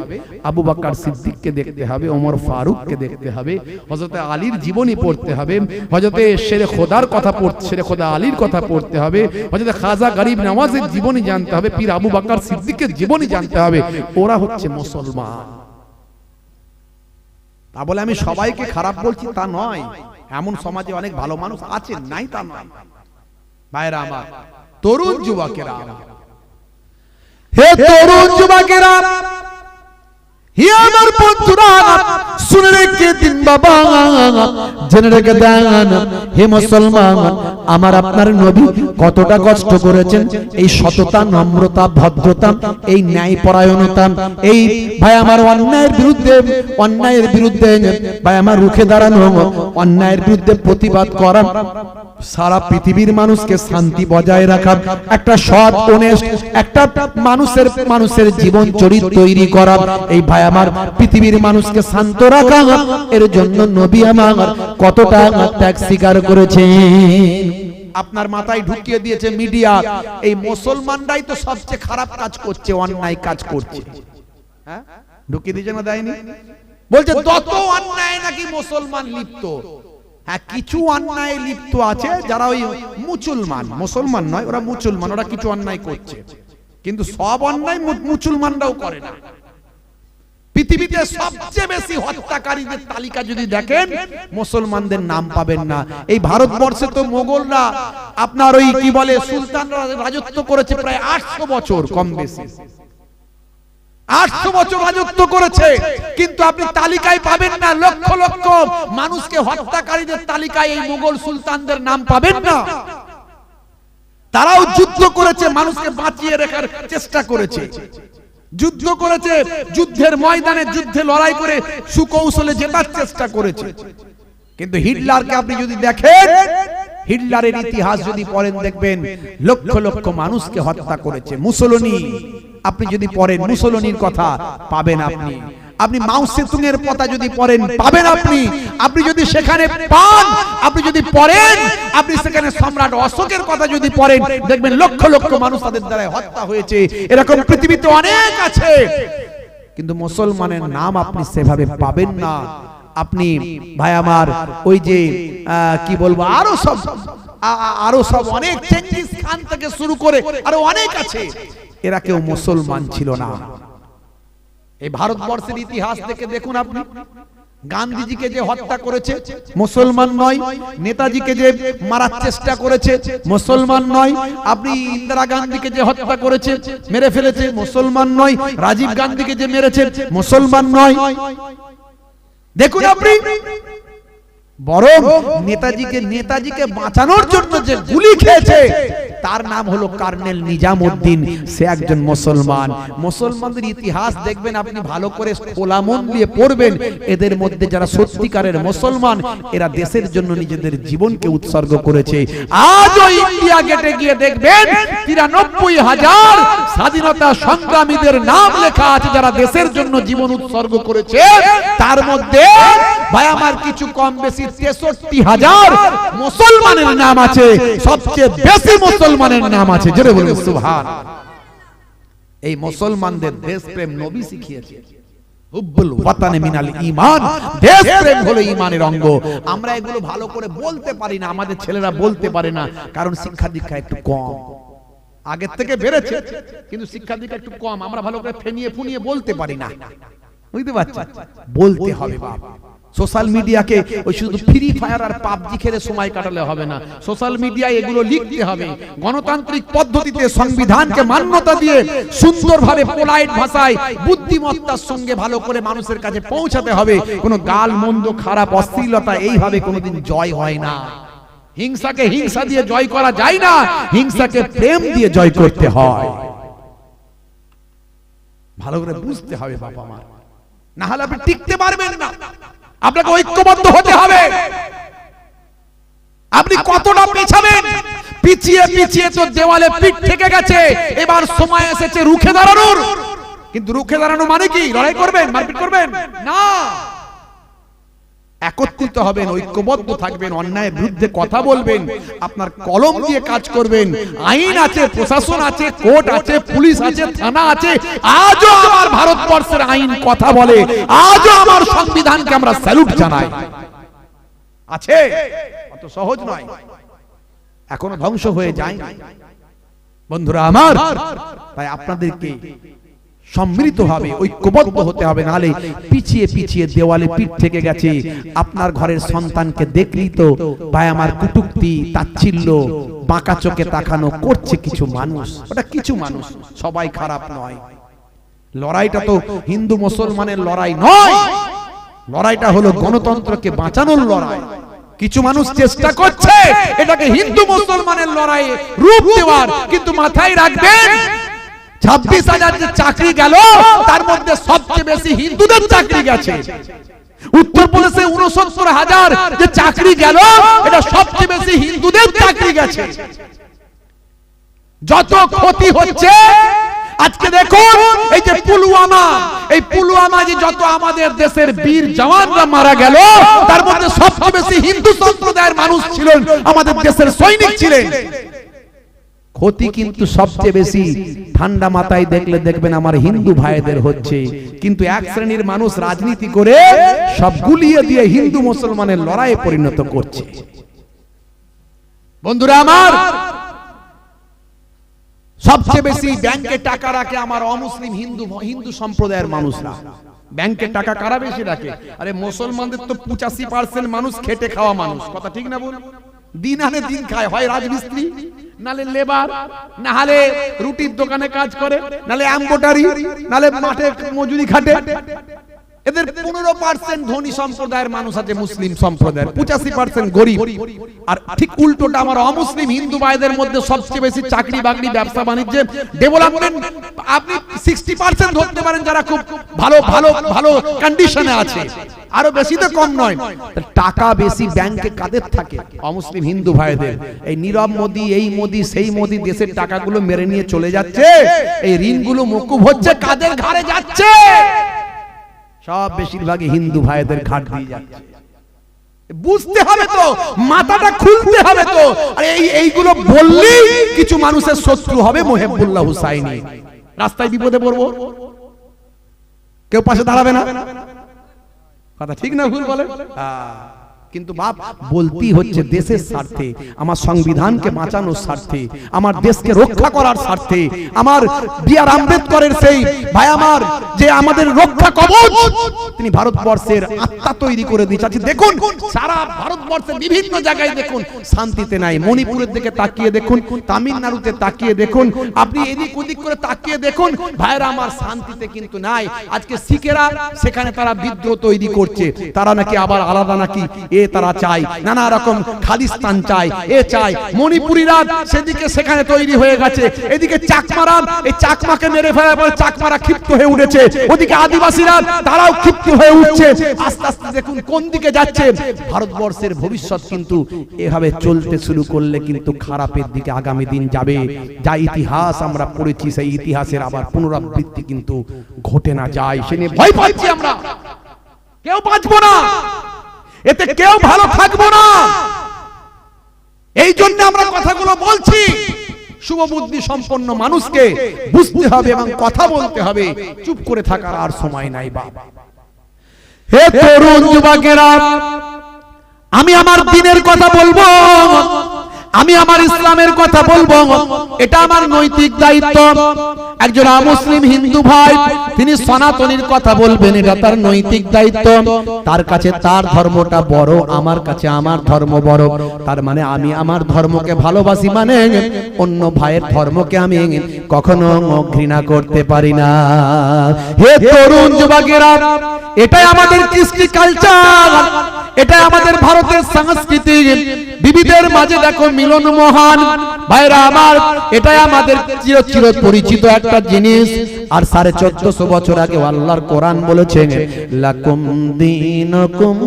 আবু বকর সিদ্দিককে দেখতে হবে, ওমর ফারুককে দেখতে হবে, হযরত আলীর জীবনী পড়তে হবে, হযরত শেরে খোদার কথা পড়তে, শেরে খোদা আলীর কথা পড়তে হবে, হযরত খাজা গরিব নওয়াজের জীবনী জানতে হবে, পীর আবু বকর সিদ্দিকের জীবনী জানতে হবে। ওরা হচ্ছে মুসলমান। তা বলে আমি সবাইকে খারাপ বলছি তা নয়, এমন সমাজে অনেক ভালো মানুষ আছে, নাই তা নয়। ভাইরা আমার, তরুণ যুবকেরা, হে তরুণ যুবকেরা, হে আমার বন্ধুরা, শুনে রেখে দিন বাবা, জেনে রেখে দেন, হে মুসলমান, আমার আপনার নবী কতটা কষ্ট করেছেন এই সততা, নম্রতা, ভদ্রতা, এই ন্যায়পরায়ণতা, এই ভাই আমার অন্যায়ের বিরুদ্ধে ভাই আমার রুখে দাঁড়ানো, অন্যায়ের বিরুদ্ধে প্রতিবাদ করা, সারা পৃথিবীর মানুষকে শান্তি বজায় রাখা, একটা সৎ অনেস্ট একটা মানুষের জীবন চরিত্র তৈরি করা, এই ভাই আমার পৃথিবীর মানুষকে শান্ত রাখা, এর জন্য নবী আমার কতটা ত্যাগ স্বীকার করেছেন। আপনার মাথায় ঢুকিয়ে দিয়েছে মিডিয়া, এই মুসলমানরাই তো সবচেয়ে খারাপ কাজ করছে, অন্যায় কাজ করছে। হ্যাঁ, ঢুকিয়ে দিয়েছে না, দেয়নি? বলছে তত অন্যায় নাকি মুসলমান লিপ্ত। হ্যাঁ, কিছু অন্যায় লিপ্ত আছে যারা ওই মুসলমান নয়, ওরা মুসলমান, ওরা কিছু অন্যায় করছে, কিন্তু সব অন্যায় মুসলমানরাও করে না। পৃথিবীতে সবচেয়ে বেশি হত্যাকারীদের তালিকা যদি দেখেন, মুসলমানদের নাম পাবেন না। এই ভারতবর্ষে তো মোগলরা আপনার ওই কি বলে সুলতানরা রাজত্ব করেছে প্রায় 800 বছর, কম বেশি 800 বছর রাজত্ব করেছে, কিন্তু আপনি তালিকায় পাবেন না, লক্ষ লক্ষ মানুষকে হত্যাকারীদের তালিকায় এই মোগল সুলতানদের নাম পাবেন না। তারাও যুদ্ধ করেছে, মানুষকে বাঁচিয়ে রাখার চেষ্টা করেছে, যুদ্ধ করেছে, যুদ্ধের ময়দানে যুদ্ধে লড়াই করে সুকৌশলে জেতার চেষ্টা করেছে। কিন্তু হিটলারকে আপনি যদি দেখেন, হিটলারের ইতিহাস যদি পড়েন দেখবেন লক্ষ লক্ষ মানুষকে হত্যা করেছে। মুসোলিনি আপনি যদি পড়েন, মুসোলিনির কথা পাবেন আপনি। আপনি মাও সেতুং এর কথা যদি পড়েন পাবেন আপনি। আপনি যদি সেখানে পান, আপনি যদি পড়েন, আপনি সেখানে সম্রাট অশোকের কথা যদি পড়েন দেখবেন লক্ষ লক্ষ মানুষ তাদের দ্বারা হত্যা হয়েছে। এরকম পৃথিবীতে অনেক আছে, কিন্তু মুসলমানের নাম আপনি সেভাবে পাবেন না। আপনি ভাই আমার ওই যে কি বলবো আরো সব অনেক চেঙ্গিস খান থেকে শুরু করে আরো অনেক আছে, এরা কেউ মুসলমান ছিল না। এই ভারতবর্ষের ইতিহাস থেকে দেখুন আপনি, গান্ধীজিকে যে হত্যা করেছে মুসলমান নয়, নেতাজিকে যে মারার চেষ্টা করেছে মুসলমান নয়, আপনি ইন্দিরা গান্ধীকে যে হত্যা করেছে মেরে ফেলেছে মুসলমান নয়, রাজীব গান্ধীকে যে মেরেছে মুসলমান নয়। দেখুন আপনি, বরং নেতাজিকে বাঁচানোর জন্য যে গুলি খেয়েছে তার নাম হলো কর্নেল নিজামউদ্দিন, সে একজন মুসলমান। মুসলমানদের ইতিহাস দেখবেন আপনি ভালো করে খোলা মন দিয়ে পড়বেন, এদের মধ্যে যারা সত্যিকারের মুসলমান এরা দেশের জন্য নিজেদের জীবনকে উৎসর্গ করেছে। আজও ইন্ডিয়া গেটে গিয়ে দেখবেন 93,000 স্বাধীনতা সংগ্রামীদের নাম লেখা আছে যারা দেশের জন্য জীবন উৎসর্গ করেছে। তার মধ্যে ভাই আমার কিছু কম বেশি 63,000 মুসলমানের নাম আছে, সবচেয়ে বেশি মুসলমানের নাম আছে, জোরে বলুন সুবহানাল্লাহ। এই মুসলমানদের দেশপ্রেম নবী শিখিয়েছে। হুব্বুল ওয়াতানে মিনাল ঈমান, দেশপ্রেম হলো ঈমানের অঙ্গ। আমরা এগুলো ভালো করে বলতে পারি না, আমাদের ছেলেরা বলতে পারে না, কারণ শিক্ষা দীক্ষা একটু কম। আগের থেকে বেড়েছে কিন্তু শিক্ষা দীক্ষা একটু কম, আমরা ভালো করে ফেনিয়ে ফুনিয়ে বলতে পারি না। বুঝতে পারছেন? বলতে হবে বাবা। সোশ্যাল মিডিয়াকে ওই শুধু ফ্রি ফায়ার আর পাবজি খেলে সময় কাটালে হবে না, সোশ্যাল মিডিয়ায় এগুলো লিখতে হবে। গণতান্ত্রিক পদ্ধতিতে সংবিধানকে মান্যতা দিয়ে সুন্দরভাবে পোলাইট ভাষায় বুদ্ধিমত্তার সঙ্গে ভালো করে মানুষের কাছে পৌঁছাতে হবে। কোনো গাল মন্দ খারাপ অশ্লীলতা এইভাবে কোনোদিন জয় হয় না। হিংসাকে হিংসা দিয়ে জয় করা যায় না, হিংসাকে প্রেম দিয়ে জয় করতে হয়। ভালো করে বুঝতে হবে বাবা আমার, না হলে আপনি টিকতে পারবেন না। আপনাকে ঐক্যবদ্ধ হতে হবে। আপনি কতটা পেছাবেন? পিছিয়ে পিছিয়ে তো দেওয়ালে পিঠ থেকে গেছে, এবার সময় এসেছে রুখে দাঁড়ানোর। কিন্তু রুখে দাঁড়ানো মানে কি? লড়াই করবেন, মারপিট করবেন না। একত্রিত হবেন, ঐক্যবদ্ধ থাকবেন, অন্যায়ের বিরুদ্ধে কথা বলবেন, আপনার কলম দিয়ে কাজ করবেন। আইন আছে, প্রশাসন আছে, কোর্ট আছে, পুলিশ আছে, থানা আছে। আজও আমার ভারতবর্ষের আইন কথা বলে, আজও আমার সংবিধানকে আমরা স্যালুট জানাই। আছে, অত সহজ নয়, এখনো ধ্বংস হয়ে যায় বন্ধুরা আমার। তাই আপনাদেরকে সম্মিলিতভাবে ঐক্যবদ্ধ হতে হবে, নালে পিছিয়ে পিছিয়ে দেওয়ালে পিঠ থেকে গেছে। আপনার ঘরের সন্তানকে দেখলি তো ভাই আমার কটূক্তি, তাচ্ছিল্য, বাঁকা চোখে তাকানো করছে কিছু মানুষ। ওটা কিছু মানুষ, সবাই খারাপ নয়। লড়াইটা তো হিন্দু মুসলমানের লড়াই নয়, লড়াইটা হলো গণতন্ত্রকে বাঁচানোর লড়াই। কিছু মানুষ চেষ্টা করছে এটাকে হিন্দু মুসলমানের লড়াইয়ে রূপ দেওয়ার, কিন্তু মাথায় রাখবেন 26,000 যে চাকরি গেল তার মধ্যে সবচেয়ে বেশি হিন্দুদের চাকরি গেছে। উত্তরপ্রদেশে 69,000 যে চাকরি গেল এটা সবচেয়ে বেশি হিন্দুদের চাকরি গেছে। যত ক্ষতি হচ্ছে আজকে দেখুন, এই যে পুলওয়ামা, এই পুলওয়ামা যে যত আমাদের দেশের বীর জওয়ানরা মারা গেল তার মধ্যে সবচেয়ে বেশি হিন্দু সম্প্রদায়ের মানুষ ছিলেন, আমাদের দেশের সৈনিক ছিলেন। ক্ষতি কিন্তু সবচেয়ে বেশি ঠান্ডা মাথায় দেখলে দেখবেন আমার হিন্দু ভাইদের হচ্ছে। কিন্তু এক শ্রেণীর মানুষ রাজনীতি করে সব গুলিয়ে দিয়ে হিন্দু মুসলমানের লড়াইয়ে পরিণত করছে। বন্ধুরা আমার, সবচেয়ে বেশি ব্যাংকে টাকা রাখে আমার অমুসলিম হিন্দু সম্প্রদায়ের মানুষরা। ব্যাংকে টাকা কারা বেশি রাখে? আরে মুসলমানদের তো 85% মানুষ খেটে খাওয়া মানুষ, কথা ঠিক না বলুন? দিন আনে দিন খায়, হয় রাজমিস্ত্রি, নালে লেবার, না হলে রুটির দোকানে কাজ করে, নালে এমব্রয়ডারি, নালে মাঠে মজুরি খাটে। এদের 15% ধনী সম্প্রদায়ের মানুষ আছে মুসলিম সম্প্রদায়ের, 85% গরিব। আর ঠিক উল্টোটা আমার অমুসলিম হিন্দু ভাইদের মধ্যে সবচেয়ে বেশি চাকরি বাকরি, ব্যবসা বাণিজ্যে, ডেভেলপমেন্ট আপনি 60% ধরতে পারেন যারা খুব ভালো ভালো ভালো কন্ডিশনে আছে, আরো বেশি তো কম নয়। টাকা বেশি ব্যাংকে কাদের থাকে? অমুসলিম হিন্দু ভাইদের। এই নীরব মোদি, এই মোদি, সেই মোদি দেশের টাকাগুলো মেরে নিয়ে চলে যাচ্ছে, এই ঋণগুলো মকুব হচ্ছে, কাদের ঘাড়ে যাচ্ছে? সব বেশিরভাগই হিন্দু ভাইদের ঘাট দিয়ে যাচ্ছে। বুঝতে হবে তো, মাথাটা খুলতে হবে তো। আর এইগুলো বললেই কিছু মানুষের শত্রু হবে মোহেবুল্লাহ হুসাইনি। রাস্তায় বিপদে পড়বো, কেউ পাশে দাঁড়াবে না। কথা ঠিক না ভুল বলেন? কিন্তু বাপ বলতেই হচ্ছে দেশের স্বার্থে, আমার সংবিধানকে বাঁচানোর স্বার্থে, আমার দেশকে রক্ষা করার স্বার্থে, আমার বি.আর. আম্বেদকরের সেই ভাই আমার যে আমাদের রক্ষা কবচ, তিনি ভারতবর্ষের আত্মা তৈরি করে দিয়েছেন। দেখুন সারা ভারতবর্ষের বিভিন্ন জায়গায় দেখুন শান্তিতে নাই। মণিপুরের দিকে তাকিয়ে দেখুন, তামিলনাড়ুতে তাকিয়ে দেখুন, আপনি এদিক ওদিক করে তাকিয়ে দেখুন, ভাইরা আমার শান্তিতে কিন্তু নাই। আজকে শিখেরা সেখানে তারা বিদ্রোহ তৈরি করছে, তারা নাকি আবার আলাদা নাকি তারা চায়, নানা রকম খালিস্তান চায়, চায়। মণিপুরীরা সেদিকে সেখানে তৈরি হয়ে গেছে, এদিকে চাকমারা এই চাকমাকে মেরে ফেলার পর চাকমারা ক্ষিপ্ত হয়ে উঠেছে, ওদিকে আদিবাসীরা তারাও ক্ষিপ্ত হয়ে উঠছে। আস্তে আস্তে দেখুন কোন দিকে যাচ্ছে। ভারতবর্ষের ভবিষ্যৎ কিন্তু এভাবে চলতে শুরু করলে কিন্তু খারাপের দিকে আগামী দিন যাবে। যা ইতিহাস আমরা পড়েছি সেই ইতিহাসের আবার পুনরাবৃত্তি কিন্তু ঘটে না যায়, সে নিয়ে ভয় পাচ্ছি আমরা। কেউ বাঁচবো না, এতে কেউ ভালো থাকবো না। এই জন্য আমরা কথাগুলো বলছি। শুভবুদ্ধি সম্পন্ন মানুষকে বুঝতে হবে এবং কথা বলতে হবে, চুপ করে থাকার আর সময় নাই বাপ। হে তরুণ যুবকেরা, আমি আমার দ্বীনের কথা বলবো, আমি আমার ইসলামের কথা বলবো, এটা আমার নৈতিক দায়িত্ব। একজন মুসলিম হিন্দু ভাই তিনি সনাতনীর কথা বলবেন, এটা তার নৈতিক দায়িত্ব। তার কাছে তার ধর্মটা বড়, আমার কাছে আমার ধর্ম বড়। তার মানে আমি আমার ধর্মকে ভালোবাসি, মানে অন্য ভাইয়ের ধর্মকে আমি কখনো ঘৃণা করতে পারি না। হে তরুণ যুবকেরা, এটাই আমাদের কৃষ্টি কালচার, এটাই আমাদের ভারতের সংস্কৃতি। বিবিধের মাঝে দেখো মিলন মহান। ভাইরা আমার, এটাই আমাদের চির পরিচিত একটা জিনিস। আর 1450 বছর আগে আল্লাহর কোরআন বলেছেন, লাকুম দীনুকুম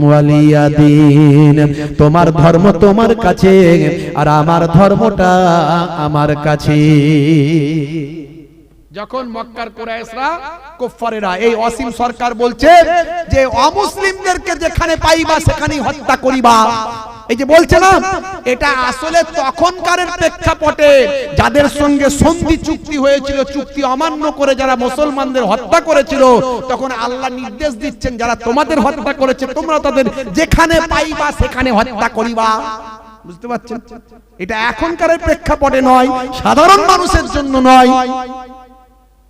ওয়ালিয়া দীন, তোমার ধর্ম তোমার কাছে আর আমার ধর্মটা আমার কাছে। যখন মক্কার কুরাইশরা কুফারেরা এই অসীম সরকার বলছে যে অমুসলিমদেরকে যেখানে পাইবা সেখানেই হত্যা করিবা, এই যে বলছে না, এটা আসলে তখনকার প্রেক্ষাপটে যাদের সঙ্গে সন্ধি চুক্তি হয়েছিল, চুক্তি অমান্য করে যারা মুসলমানদের হত্যা করেছিল, তখন আল্লাহ নির্দেশ দিচ্ছেন যারা তোমাদের হত্যা করেছে তোমরা তাদের যেখানে পাইবা সেখানে হত্যা করিবা। বুঝতে পারছেন? এটা এখনকার প্রেক্ষাপটে নয়, সাধারণ মানুষের জন্য নয়।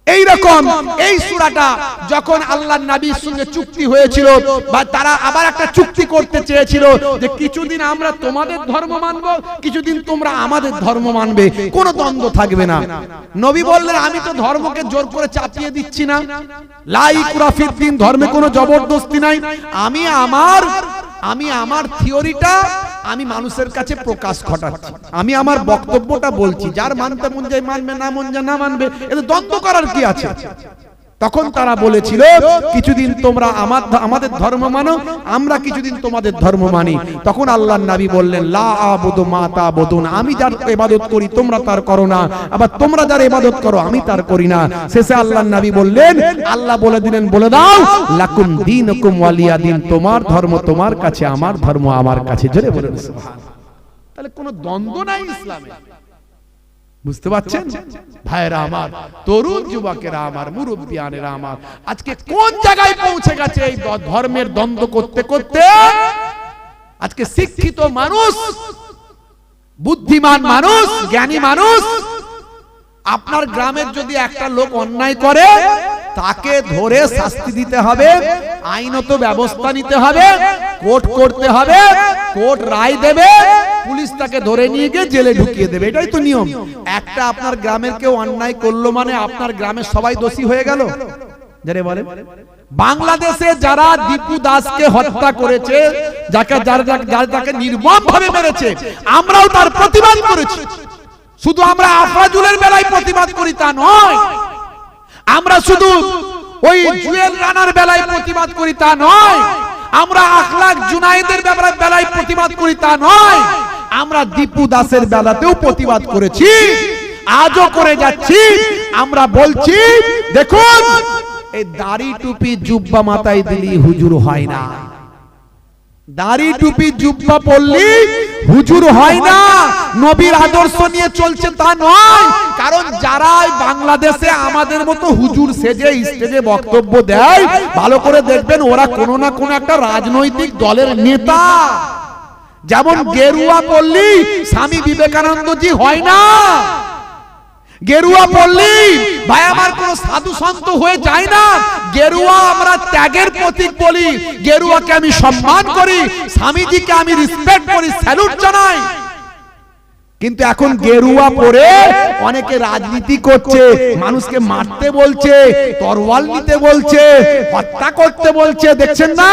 এই রকম এই সূরাটা যখন আল্লাহর নবীর সঙ্গে চুক্তি হয়েছিল, বা তারা আবার একটা চুক্তি করতে চেয়েছিল যে কিছুদিন আমরা তোমাদের ধর্ম মানব, কিছুদিন তোমরা আমাদের ধর্ম মানবে, কোনো দ্বন্দ্ব থাকবে না। নবী বললেন, আমি তো ধর্মকে জোর করে চাপিয়ে দিচ্ছি না, লা ইকরাহা ফিদ্দিন, ধর্মে কোনো জবরদস্তি নাই। আমি আমার থিওরিটা আমি মানুষের কাছে প্রকাশ ঘটাচ্ছি, আমি আমার বক্তব্যটা বলছি, যার মানতে মন যায় মানবে, না মন যায় না মানবে, এতে দ্বন্দ্ব করার কি আছে? তখন তারা বলেছিল কিছুদিন তোমরা আমাদের ধর্ম মানো, আমরা কিছুদিন তোমাদের ধর্ম মানি। তখন আল্লাহর নবী বললেন, লা আবুদু মা তা'বুদুন, আমি যার ইবাদত করি তোমরা তার করো না, আবার তোমরা যার ইবাদত করো আমি তার করি না। শেষে আল্লাহর নবী বললেন, আল্লাহ বলে দিলেন, বলে দাও লাকুম দীনুকুম ওয়ালিয়া দীন, তোমার ধর্ম তোমার কাছে, আমার ধর্ম আমার কাছে। জোরে বলেন সুবহানাল্লাহ। তাহলে কোনো দ্বন্দ্ব নাই ইসলামে। বুঝতে পারছেন ভাইরা আমার, তরুণ যুবকেরা আমার, মুরব্বিয়ানেরা আমার, আজকে কোন জায়গায় পৌঁছে গেছে এই ধর্মের দ্বন্দ্ব করতে করতে। আজকে শিক্ষিত মানুষ, বুদ্ধিমান মানুষ, জ্ঞানী মানুষ, আপনার গ্রামের যদি একটা লোক অন্যায় করে তাকে ধরে শাস্তি দিতে হবে, আইনত ব্যবস্থা নিতে হবে, কোর্ট করতে হবে, কোর্ট রায় দেবে, পুলিশ তাকে ধরে নিয়ে গিয়ে জেলে ঢুকিয়ে দেবে, এটাই তো নিয়ম। একটা আপনার গ্রামের কেউ অন্যায় করলো মানে আপনার গ্রামের সবাই দোষী হয়ে গেল? যারে বলে বাংলাদেশে যারা দীপু দাসকে হত্যা করেছে, যাকে নির্মমভাবে মেরেছে, আমরাও তার প্রতিবাদ করেছি। শুধু আমরা আফরাজুলের বেলায় প্রতিবাদ করি তা নয়, আমরা শুধু ওই জুয়েল রানার বেলায় প্রতিবাদ করি তা নয়, আমরা আখলাক জুনায়েদের বেলায় প্রতিবাদ করি তা নয়, আমরা দীপু দাসের বেলাতেও প্রতিবাদ করেছি, আজও করে যাচ্ছি। আমরা বলছি দেখুন, এই দাড়ি টুপি জুব্বা মাথায় দিলি হুজুর হয় না, দাড়ি টুপি জুব্বা পরলি হুজুর হয় না, নবীর আদর্শ নিয়ে চলছে তা নয়। কারণ যারা বাংলাদেশে আমাদের মতো হুজুর সেজে স্টেজে বক্তব্য দেয়, ভালো করে দেখবেন ওরা কোনো না কোনো একটা রাজনৈতিক দলের নেতা। যেমন গেরুয়া পরলি স্বামী বিবেকানন্দজি হয় না, গেরুয়া পরলি ভাই আমার কোন সাধু সন্ত হয়ে যায় না। গেরুয়া আমরা ত্যাগের প্রতীক বলি, গেরুয়াকে আমি সম্মান করি, স্বামীজিকে আমি রেসপেক্ট করি, স্যালুট জানাই। কিন্তু এখন গেরুয়া পরে অনেকে রাজনীতি করছে, মানুষকে মারতে বলছে, তরোয়াল নিতে বলছে, হত্যা করতে বলছে। দেখছেন না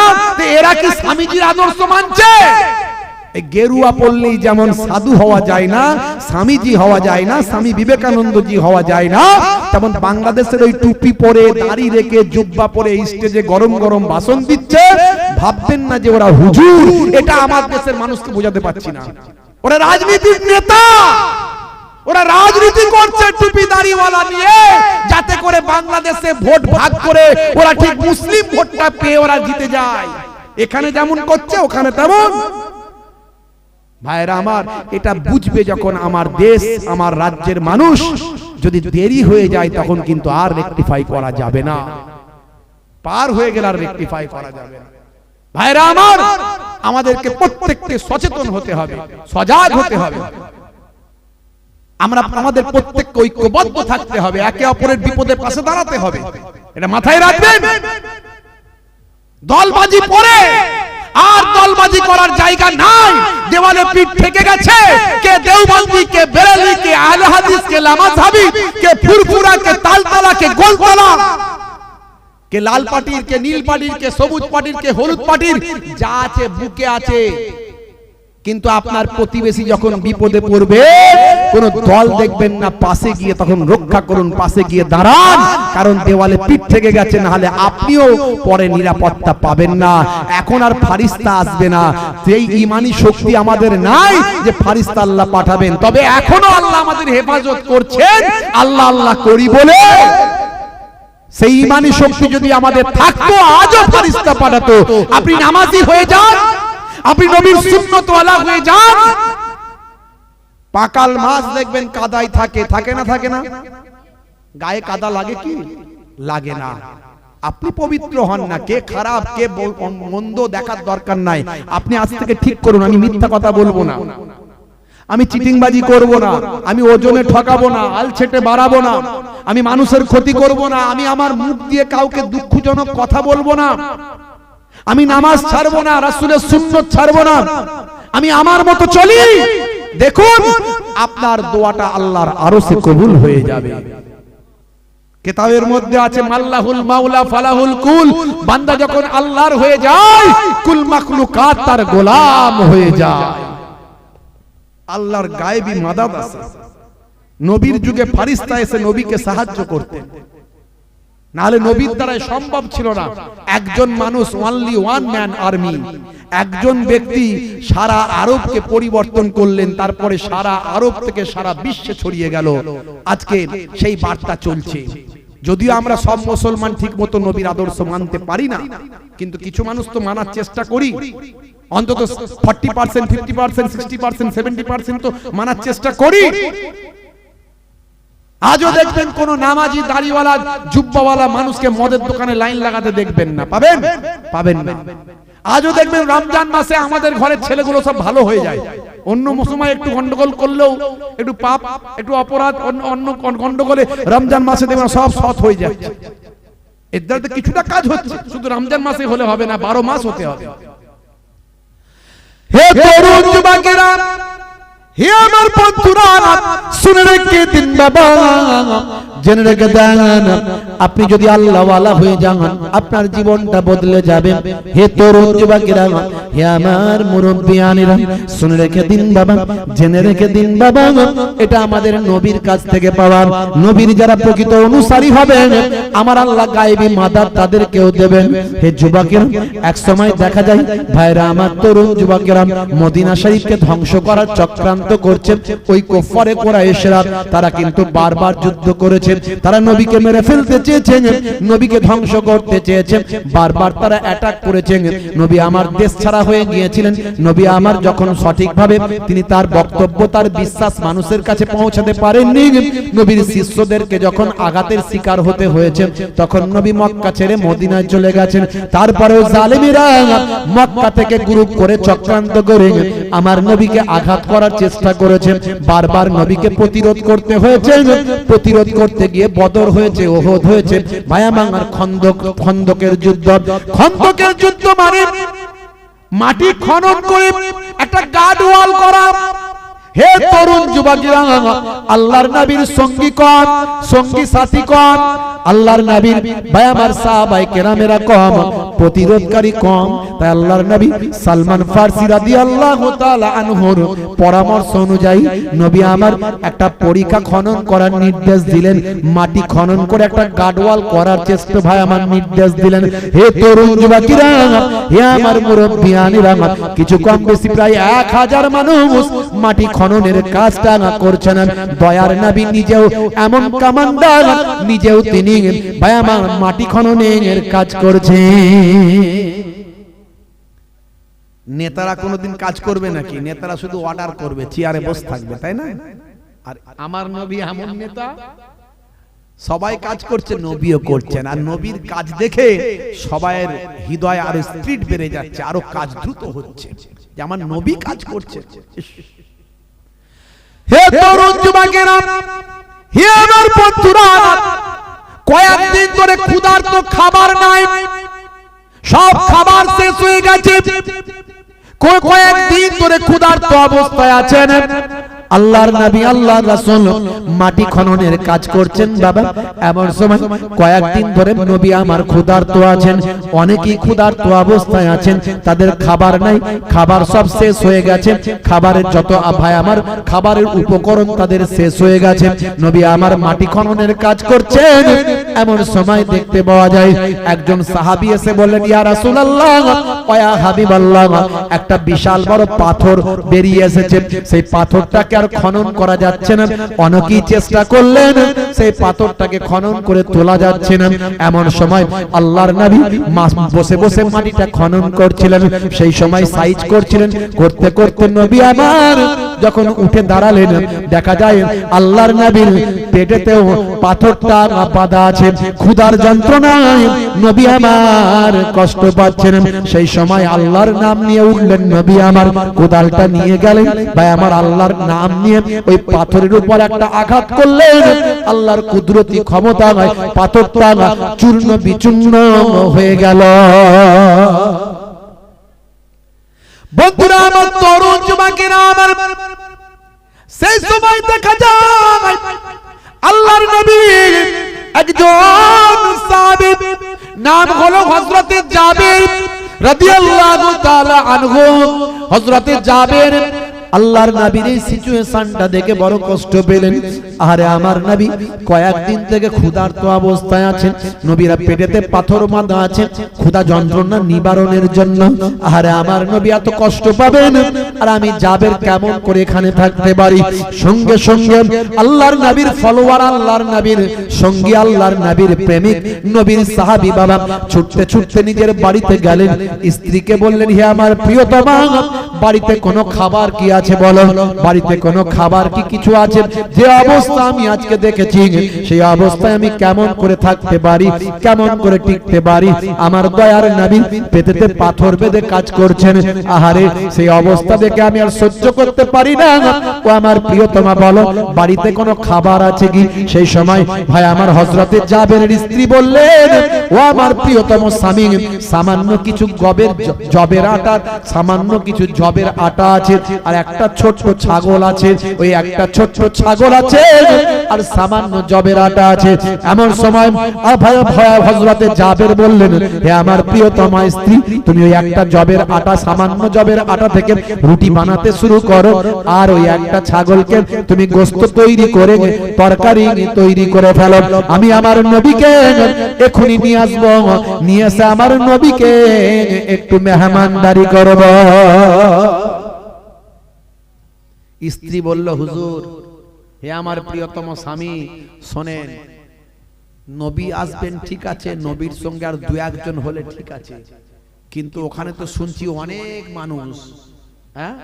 এরা কি স্বামীজির আদর্শ মানছে? গেরুয়া পড়লেই যেমন সাধু হওয়া যায় না, স্বামীজি হওয়া যায় না, স্বামী বিবেকানন্দজি হওয়া যায় না, তেমন বাংলাদেশের ওই টুপি পরে দাড়ি রেখে জুব্বা পরে স্টেজে গরম গরম ভাষণ দিচ্ছে, ভাববেন না যে ওরা হুজুর। এটা আমার দেশের মানুষকে বোঝাতে পারছি না। ওরা রাজনীতির নেতা, ওরা রাজনীতি করছে টুপি দাড়িওয়ালা নিয়ে, যাতে করে বাংলাদেশে ভোট ভাগ করে ওরা ঠিক মুসলিম ভোটটা পেয়ে ওরা জিতে যায়। এখানে যেমন করছে ওখানে তেমন। ভাইরা আমার, এটা বুঝবে যখন আমার দেশ আমার রাজ্যের মানুষ। যদি দেরি হয়ে যায় তখন কিন্তু আর রেকটিফাই করা যাবে না, পার হয়ে গেলে আর রেকটিফাই করা যাবে না। ভাইরা আমার, আমাদেরকে প্রত্যেককে সচেতন হতে হবে, সজাগ হতে হবে। আমরা আমাদের প্রত্যেককে ঐক্যবদ্ধ থাকতে হবে, একে অপরের বিপদের পাশে দাঁড়াতে হবে। এটা মাথায় রাখবেন। দলবাজি পড়ে আর দলবাজি করার জায়গা নাই। দেওয়ালে পিঠ থেকে গেছে, কে দেওবন্দি, কে বেরেলি, কে আহলে হাদিস, কে লামাযহাবি, কে ফুরফুরা, কে তালতলা, কে গোলতলা, কে লাল পাটির, কে নীল পাটির, কে সবুজ পাটির, কে হলুদ পাটির, যা আছে বুকে আছে। কিন্তু আপনার প্রতিবেশী যখন বিপদে পড়বে, কোন দল দেখবেন না পাশে গিয়ে তখন রক্ষা করুন, পাশে গিয়ে দাঁড়ান। কারণ দেওয়ালে পিঠ থেকে গেছে, না হলে আপনিও পরে নিরাপত্তা পাবেন না। এখন আর ফারিস্তা আসবে না, সেই ঈমানি শক্তি আমাদের নাই যে ফারিস্তা আল্লাহ পাঠাবেন। তবে এখনো আল্লাহ আমাদের হেফাজত করছেন, আল্লাহ আল্লাহ করি বলে। সেই ঈমানি শক্তি যদি আমাদের থাকতো, আজও ফারিস্তা পাঠাতো। আপনি নামাজি হয়ে যান, আপনি নবীর সুন্নত ওয়ালা হয়ে যান। পাকাল মাছ দেখবেন কাদায় থাকে, থাকে না? থাকে না? গায়ে কাদা লাগে কি? লাগে না। আপনি পবিত্র হন না, কে খারাপ কে মন্দ দেখার দরকার নাই। আপনি আজ থেকে ঠিক করুন, আমি মিথ্যা কথা বলবো না, আমি চিটিংবাজি করব না, আমি ওজনে ঠকাবো না, আলছেটে বাড়াবো না, আমি মানুষের ক্ষতি করব না, আমি আমার মুখ দিয়ে কাউকে দুঃখজনক কথা বলবো না, আমি নামাজ ছাড়বো না, রাসূলের সুন্নাত ছাড়বো না, আমি আমার মতো চলি। দেখুন আপনার দোয়াটা আল্লাহর আরশে কবুল হয়ে যাবে। কিতাবের মধ্যে আছে মাল্লাহুল মাওলা ফালাহুল কুল। বান্দা যখন আল্লাহর হয়ে যায়, কুল মাখলুকাত তার গোলাম হয়ে যায়। আল্লাহর গায়েবী মাদাদ আছে। নবীর যুগে ফেরেশতা এসে নবীকে সাহায্য করতেন, নাহলে নবীর দ্বারা সম্ভব ছিল না। একজন মানুষ, ওনলি ওয়ান ম্যান আর্মি, একজন ব্যক্তি সারা আরবকে পরিবর্তন করলেন, তারপরে সারা আরব থেকে সারা বিশ্বে ছড়িয়ে গেল। আজকে সেই বার্তা চলছে। যদিও আমরা সব মুসলমান ঠিক মতো নবীর আদর্শ মানতে পারি না, কিন্তু কিছু মানুষ তো মানার চেষ্টা করি। অন্তত 40%, 50%, 60%, 70% তো মানার চেষ্টা করি। আজও দেখবেন কোন নামাজি দাড়িওয়ালা জুব্বাওয়ালা মানুষকে মদের দোকানে লাইন লাগাতে দেখবেন না, পাবেন? পাবেন না। আজও দেখবেন রমজান মাসে আমাদের ঘরের ছেলেগুলো সব ভালো হয়ে যায়। অন্য সময় একটু গন্ডগোল করলেও, একটু পাপ, একটু অপরাধ, অন্য গন্ডগোলে রমজান মাসে দেখবেন সব সৎ হয়ে যাচ্ছে। এর দ্বারা তো কিছুটা কাজ হচ্ছে, শুধু রমজান মাসে হলে হবে না, 12 মাস হতে হবে। হে তরুণ যুবকেরা, হে আমার বন্ধুরা, শুনে রেখে দিন বাবা, জেনে রেখে দেন, আপনি যদি আল্লাহ ওয়ালা হয়ে যান আপনার জীবনটা বদলে যাবে। হে তরুণ যুবকেরা, হে আমার মুরব্বিয়ানেরা, শুনে রেখে দিন বাবা, জেনে রেখে দিন বাবা, এটা আমাদের নবীর কাছ থেকে পাওয়া। নবীর যারা প্রকৃত অনুসারী হবেন, আমার আল্লাহ গায়েবী মাদাদ তাদেরকেও দেবেন। হে যুবকেরা, এক সময় দেখা যায় ভাইরা আমার, তরুণ যুবকেরা মদিনা শরীফকে ধ্বংস করার চক্রান্ত করছে। ওই কুফারে কুরাইশরা তারা কিন্তু বারবার যুদ্ধ করেছে, করেছে, তারা নবীকে মেরে ফেলতে চেয়েছেন, নবীকে ধ্বংস করতে চেয়েছেন, বারবার তারা অ্যাটাক করেছেন। নবী আমার দেশ ছাড়া হয়ে গিয়েছিলেন। নবী আমার যখন সঠিকভাবে তিনি তার বক্তব্য, তার বিশ্বাস মানুষের কাছে পৌঁছাতে পারেননি, নবীর শিষ্যদেরকে যখন আঘাতের শিকার হতে হয়েছে, তখন নবী মক্কা ছেড়ে মদিনায় চলে গেছেন। তারপরেও জালেমেরা মক্কা থেকে গ্রুপ করে চক্রান্ত করে আমার নবীকে আঘাত করার চেষ্টা করেছে। বারবার নবীকে প্রতিরোধ করতে হয়েছে। প্রতিরোধ করতে গিয়ে বদর হয়েছে, ওহদ হয়েছে, ভায়ামাঙ্গার খন্দকের যুদ্ধ। খন্দকের যুদ্ধ মানে মাটি খনন করে একটা গার্ড ওয়াল করা। হে তরুণ যুবকেরা, আল্লাহর নবীর সঙ্গী কম, সঙ্গী সাথী কম, আল্লাহর নবীর ভাই আমার সাহাবায়ে কেরামেরা কম, প্রতিরোধকারী কম। তাই আল্লাহর নবী সালমান ফারসি রাদিয়াল্লাহু তাআলা আনহুর পরামর্শ অনুযায়ী নবী আমার একটা পরিখা খনন করার নির্দেশ দিলেন। মাটি খনন করে একটা গার্ডওয়াল করার চেষ্টা ভাই আমার নির্দেশ দিলেন। হে তরুণ যুবকেরা, হে আমার মুরব্বিয়ানেরা, কিছু কম বেশি প্রায় 1000 মানুষ মাটি খননের কাজটা করছেন। দয়ার নবী নিজেও এমন কমান্ডার, নিজেও তিনি ভাই আমার মাটি খননের কাজ করছে। নেতারা কোনোদিন কাজ করবে নাকি? নেতারা শুধু অর্ডার করবে, চেয়ারে বসে থাকবে, তাই না? আর আমার নবী এমন নেতা, সবাই কাজ করছে, নবীও করছেন। আর নবীর কাজ দেখে সবাইয়ের হৃদয় আরো স্পিড বেড়ে যাচ্ছে, আরো কাজ দ্রুত হচ্ছে, যে আমার নবী কাজ করছে। হে তরুণ যুবকেরা, হে আমার বন্ধুরা, কয়েকদিন ধরে ক্ষুধার্ত, খাবার নাই, সব খাবার শেষ হয়ে গেছে। কয়েকদিন ধরে ক্ষুধার্ত অবস্থায় আছেন। আল্লাহর নবী, আল্লাহর রাসূল মাটি খননের কাজ করছেন। বাবা, এমন সময় কয়েকদিন ধরে নবী আমার ক্ষুধার্ত আছেন, অনেকেই ক্ষুধার্ত অবস্থায় আছেন, তাদের খাবার নাই, খাবার সব শেষ হয়ে গেছে। খাবারের যত ভাই আমার খাবারের উপকরণ তাদের শেষ হয়ে গেছে। নবী আমার মাটি খননের কাজ করছেন। এমন সময় দেখতে পাওয়া যায় একজন সাহাবী এসে বললেন, ইয়া রাসূলুল্লাহ, ওয়া হাবিবাল্লাহ, একটা বিশাল বড় পাথর বেরিয়ে এসেছে, সেই পাথরটাকে আর খনন করা যাচ্ছে না। অনেকেই চেষ্টা করলেন, সেই পাথরটাকে খনন করে তোলা যাচ্ছে না। এমন সময় আল্লাহর নবী বসে বসে মাটিটা খনন করছিলেন। সেই সময় সাইজ করছিলেন, করতে করতে নবী আমার যখন উঠে দাঁড়ালেন, দেখা যায় আল্লাহর নবীর পেটেতেও পাথরটা বাঁধা আছে। ক্ষুধার যন্ত্রণায় নবী আমার কষ্ট পাচ্ছেন। সেই সময় আল্লাহর নাম নিয়ে উঠলেন নবী আমার, কোদালটা নিয়ে গেলেন, ভাই আমার আল্লাহর নাম নিয়ে ওই পাথরের উপর একটা আঘাত করলেন। আল্লাহর কুদরতি ক্ষমতা হয়, পাথরটা চূর্ণ বিচূর্ণ হয়ে গেল। বন্ধুরা আমার, তরুণ যুবকেরা আমার, সেই সময় দেখা যায় আল্লাহর নবী একজন সাহাবী, নাম হলো হযরতে জাবের রাদিয়াল্লাহু তাআলা আনহু। হযরতে জাবের আল্লাহর নবীর এই সিচুয়েশনটা দেখে বড় কষ্ট পেলেন। আরে আমার নবী কয়েকদিন থেকে ক্ষুধার্ত অবস্থায় আছেন, নবীরা পেটেতে পাথর বাঁধা আছে ক্ষুধা যন্ত্রণা নিবারণের জন্য। আরে আমার নবী এত কষ্ট পাবেন, আর আমি জাবের কেমন করে এখানে থাকতে পারি? সঙ্গে সঙ্গে আল্লাহর নবীর ফলোয়ার, আল্লাহর নবীর সঙ্গী, আল্লাহর নবীর প্রেমিক, নবীর সাহাবী বাবা ছুটতে ছুটতে নিজের বাড়িতে গেলেন। স্ত্রীকে বললেন, হে আমার প্রিয়তমা, বাড়িতে কোনো খাবার কি আছে বলো, বাড়িতে কোনো খাবার কি কিছু আছে? যে অবস্থা আমি আজকে দেখেছি, সেই অবস্থায় আমি কেমন করে থাকতে পারি, কেমন করে টিকতে পারি? আমার দয়ার নবী পেটেতে পাথর বেঁধে কাজ করছেন। আহারে, সেই অবস্থা দেখে আমি আর সহ্য করতে পারি না। ও আমার প্রিয়তমা, বলো বাড়িতে কোনো খাবার আছে কি? সেই সময় ভাই আমার হযরতে জাবেরের স্ত্রী বললেন, ও আমার প্রিয়তম স্বামী, সামান্য কিছু জবের আটা, সামান্য কিছু জবের আটা আছে, আর একটা ছোট্ট ছাগল আছে, ওই একটা ছোট্ট ছাগল আছে, আর সামান্য জবের আটা আছে। এমন সময় হযরতে জাবের বললেন, হে আমার প্রিয়তমা স্ত্রী, তুমি ওই একটা জবের আটা, সামান্য জবের আটা থেকে রুটি বানাতে শুরু করো, আর ওই একটা ছাগলকে তুমি গোশত তৈরি করে তরকারি তৈরি করে ফেলো। আমি আমার নবীকে এখনই নিয়ে আসবো, নিয়ে এসে আমার নবীকে একটু মেহমানদারি করব। স্ত্রী বলল, হুজুর, হে আমার প্রিয়তম স্বামী, শোনেন, নবী আসবেন ঠিক আছে, নবীর সঙ্গে আর দু একজন হলে ঠিক আছে, কিন্তু ওখানে তো শুনছি অনেক মানুষ, হ্যাঁ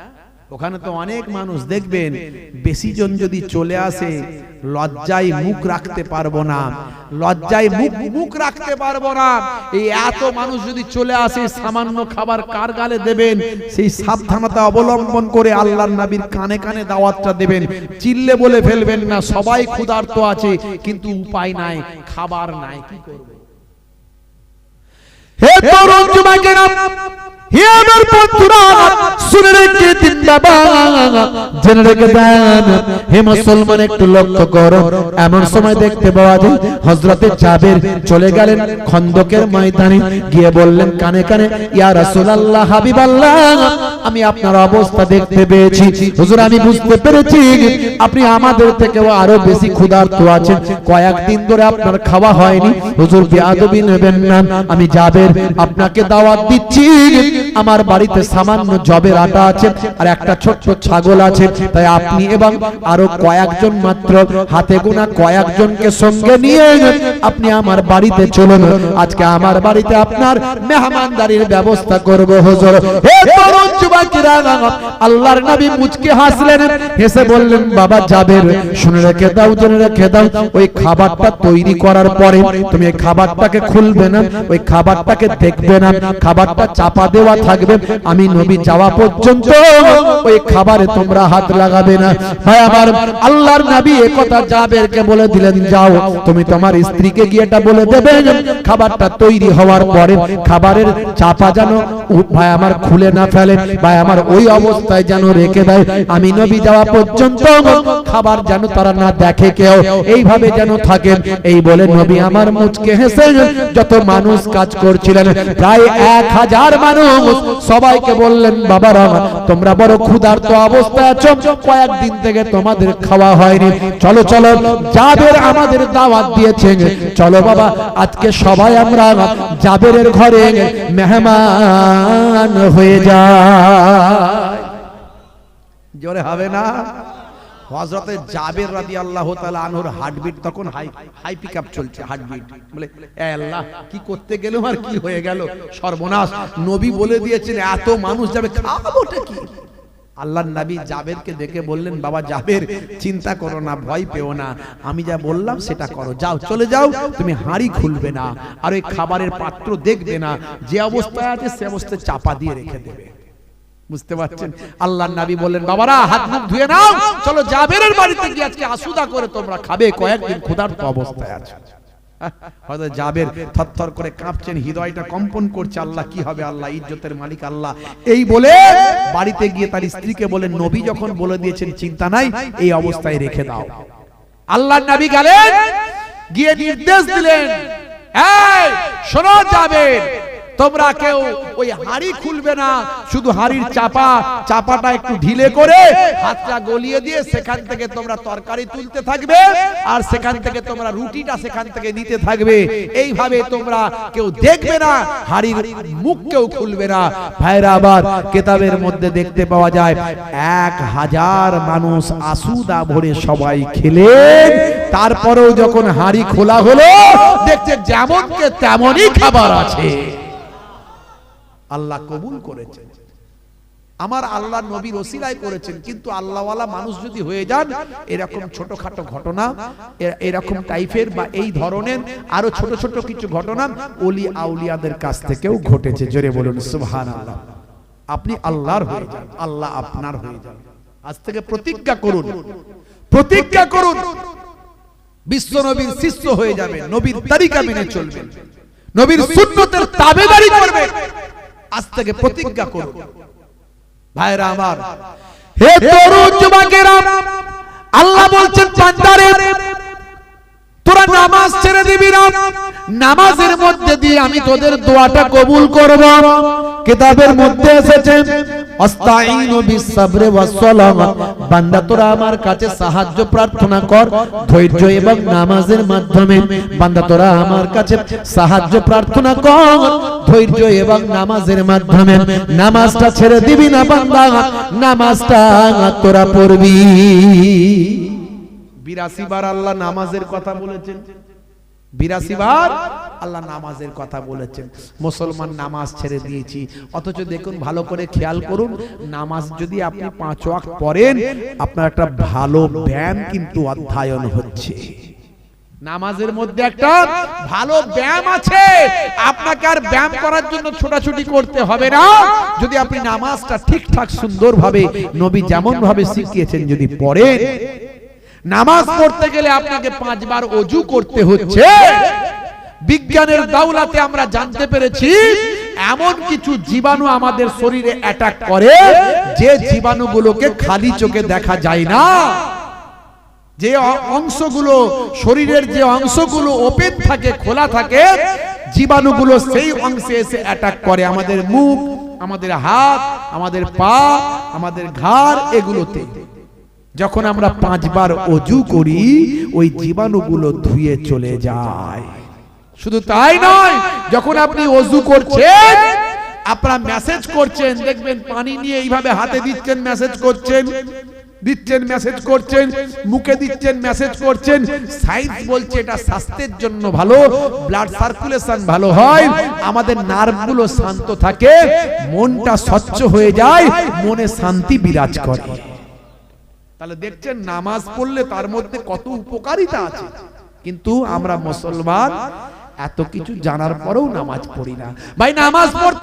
ওখানে তো অনেক মানুষ, দেখবেন বেশি জন যদি চলে আসে লজ্জায় মুখ রাখতে পারবো না, লজ্জায় মুখ রাখতে পারবো না। এই এত মানুষ যদি চলে আসে সামান্য খাবার কার গালে দেবেন, সেই সাবধানতা অবলম্বন করে আল্লাহর নবীর কানে কানে দাওয়াতটা দেবেন। চিল্লে বলে ফেলবেন না সবাই ক্ষুধার্ত আছে কিন্তু উপায় নাই, খাবার নাই, কি করব? হে তরুণ যুবকেরা, হে আমার বন্ধুরা, শুনে রেখে দিন বাবা, জেনে রেখে দেন। হে মুসলমান একটু লক্ষ্য করো, এমন সময় দেখতে পাওয়া যায় হযরতে জাবের চলে গেলেন খন্দকের ময়দানে, গিয়ে বললেন কানে কানে, ইয়া রাসূলুল্লাহ, হাবিবাল্লাহ, আমি আপনার অবস্থা দেখতে পেয়েছি হুজুর, আমি বুঝতে পেরেছি আপনি আমাদের থেকেও আরো বেশি ক্ষুধার্ত আছেন, কয়েকদিন ধরে আপনার খাওয়া হয়নি। হুজুর বেয়াদবি নেবেন না, আমি জাবের আপনাকে দাওয়াত দিচ্ছি, আমার বাড়িতে সামান্য জবের আটা আছে আর একটা ছোট্ট ছাগল আছে, তাই আপনি এবং আরো কয়েকজন মাত্র হাতে গোনা কয়েকজনকে সঙ্গে নিয়ে আপনি আমার বাড়িতে চলুন, আজকে আমার বাড়িতে আপনার মেহমানদারির ব্যবস্থা করব হুজুর। হে তরুণ যুবকেরা, আল্লাহর নবী মুচকি হাসলেন, হেসে বললেন বাবা জাবের, শুনে রেখে দাও, জেনে রেখে দাও, ওই খাবারটা তৈরি করার পরে তুমি এই খাবারটাকে খুলবে না, ওই খাবারটাকে দেখবে না, খাবারটা চাপা দেওয়া থাকবে, আমি নবী যাওয়া পর্যন্ত ওই খাবারে তোমরা হাত লাগাবে না। ভাই আমার, আল্লাহর নবী এই কথা জাবেরকে বলে দিলেন, যাও তুমি তোমার স্ত্রীকে গিয়ে এটা বলে দেবে, খাবারটা তৈরি হওয়ার পরে খাবারের চাপা যেন ভাই আমার খুলে না ফেলে, ভাই আমার ওই অবস্থায় যেন রেখে দেয়, আমি নবী যাওয়া পর্যন্ত খাবার যেন তারা না দেখে কেউ, এইভাবে যেন থাকে। এই বলে নবী আমার মুচকে হেসে যত মানুষ কাজ করছিলেন প্রায় 1000 মানুষ, সবাইকে বললেন বাবারা, তোমরা বড় ক্ষুধার্ত অবস্থায় আছো, কয়েকদিন থেকে তোমাদের খাওয়া হয়নি, চলো চলো, জাবের আমাদের দাওয়াত দিয়েছে, চলো বাবা আজকে সবাই আমরা জাবেরের ঘরে মেহমান হয়ে যায়। জোরে হবে না? হযরতে জাবের রাদিয়াল্লাহু তাআলা আনহুর হার্টবিট তখন হাই পিকআপ চলছে, হার্টবিট, বলে এ আল্লাহ কি করতে গেল আর কি হয়ে গেল, সর্বনাশ, নবী বলে দিয়েছেন এত মানুষ যাবে, খাবোটা কি? আল্লাহর নবী জাবেরকে দেখে বললেন, বাবা জাবের, চিন্তা করো না, ভয় পেও না, আমি যা বললাম সেটা করো, যাও চলে যাও, তুমি হাঁড়ি খুলবে না আর ওই খাবারের পাত্র দেখবে না, যে অবস্থায় আছে সে অবস্থায় চাপা দিয়ে রেখে দেবে। বুঝতে পারছেন? আল্লাহর নবী বললেন, বাবারা হাত মুখ ধুয়ে নাও, চলো জাবেরের বাড়িতে গিয়ে আজকে আসুদা করে তোমরা খাবে, কয়েকদিন ক্ষুধার্ত অবস্থায় আছে। হযরত জাবের থরথর করে কাঁপছেন, হৃদয়টা কম্পন করছে, আল্লাহ কি হবে, আল্লাহ ইজ্জতের মালিক আল্লাহ। এই বলে বাড়িতে গিয়ে তার স্ত্রীকে বলেন, নবী যখন বলে দিয়েছেন চিন্তা নাই, এই অবস্থায় রেখে দাও। আল্লাহর নবী গেলেন, গিয়ে নির্দেশ দিলেন, এই শোনো জাবের, তোমরা কেউ ওই হাড়ি খুলবে না, শুধু হাড়ির চাপাটা একটু ঢিলে করে হাতটা গলিয়ে দিয়ে সেখান থেকে তোমরা তরকারি তুলতে থাকবে আর সেখান থেকে তোমরা রুটিটা সেখান থেকে নিতে থাকবে, এইভাবে তোমরা কেউ দেখবে না, হাড়ির মুখ কেউ খুলবে না। ভাইরা আবার কিতাবের মধ্যে দেখতে পাওয়া যায় 1000 মানুষ আসুদা ভরে সবাই খেলেন, তারপরেও যখন হাড়ি খোলা হলো দেখছে যেমনকে তেমনই খাবার আছে। আল্লাহ কবুল করেছেন, আমার আল্লাহ নবীর ওসিলায় করেছেন, কিন্তু আল্লাহওয়ালা মানুষ যদি হয়ে যান, এরকম ছোটখাটো ঘটনা, এরকম টাইপের বা এই ধরনের আরো ছোট ছোট কিছু ঘটনা ওলি আউলিয়াদের কাছ থেকেও ঘটেছে। জোরে বলুন সুবহানাল্লাহ। আপনি আল্লাহর হয়ে যান, আল্লাহ আপনার হয়ে যান। আজ থেকে প্রতিজ্ঞা করুন, প্রতিজ্ঞা করুন, বিশ্ব নবীর শিষ্য হয়ে যাবেন, নবীর তরিকা মেনে চলবেন, নবীর সুন্নতের তাবেদারি করবেন। আজ থেকে প্রতিজ্ঞা করুন। ভাইরা আমার, হে তরুণ যুবকেরা, আল্লাহ বলছেন বান্দারে, তোরা নামাজ ছেড়ে দিবি না, নামাজের মধ্যে দিয়ে আমি তোদের দোয়াটা কবুল করব। কিতাবের মধ্যে এসেছে আস্তাইনু বিসসাবরি ওয়াসসালাম, বান্দা তোরা আমার কাছে সাহায্য প্রার্থনা কর ধৈর্য এবং নামাজের মাধ্যমে। বান্দা তোরা আমার কাছে সাহায্য প্রার্থনা কর ধৈর্য এবং নামাজের মাধ্যমে। নামাজটা ছেড়ে দিবি না বান্দা, নামাজটা তোরা পড়বি। 82 বার আল্লাহ নামাজের কথা বলেছেন, 82 বার আল্লাহ নামাজের কথা বলেছেন। মুসলমান নামাজ ছেড়ে দিয়েছি, অথচ দেখুন ভালো করে খেয়াল করুন, নামাজ যদি আপনি 5 ওয়াক্ত পড়েন আপনার একটা ভালো ব্যায়াম কিন্তু অধ্যয়ন হচ্ছে। নামাজের মধ্যে একটা ভালো ব্যায়াম আছে, আপনাকে আর ব্যায়াম করার জন্য ছোটাছুটি করতে হবে না। যদি আপনি নামাজটা ঠিকঠাক সুন্দরভাবে নবী যেমন ভাবে শিখিয়েছেন যদি পড়েন, নামাজ পড়তে গেলে আপনাকে 5 বার ওযু করতে হচ্ছে। বিজ্ঞানের দাওলাতে আমরা জানতে পেরেছি এমন কিছু জীবাণু আমাদের শরীরে অ্যাটাক করে যে জীবাণুগুলোকে খালি চোখে দেখা যায় না। যে অংশগুলো শরীরের যে অংশগুলো ওপেন থাকে, খোলা থাকে, জীবাণুগুলো সেই অংশে এসে অ্যাটাক করে। আমাদের মুখ, আমাদের হাত, আমাদের পা, আমাদের ঘাড়, এগুলোতে যখন আমরা 5 বার ওযু করি ওই জীবাণুগুলো ধুয়ে চলে যায়। শুধু তাই নয়, যখন আপনি ওযু করছেন, আপনারা মেসেজ করছেন, দেখবেন পানি নিয়ে এইভাবে হাতে দিচ্ছেন, মেসেজ করছেন, দিচ্ছেন, মেসেজ করছেন, মুখে দিচ্ছেন, মেসেজ করছেন। সায়েন্স বলছে এটা স্বাস্থ্যের জন্য ভালো, ব্লাড সার্কুলেশন ভালো হয়, আমাদের নার্ভগুলো শান্ত থাকে, মনটা স্বচ্ছ হয়ে যায়, মনে শান্তি বিরাজ করে। তাহলে দেখছেন নামাজ পড়লে তার মধ্যে কত উপকারিতা আছে। কিন্তু আমরা মুসলমান এত কিছু জানার পরেও নামাজ পড়ি না। ভাই নামাজ পড়তে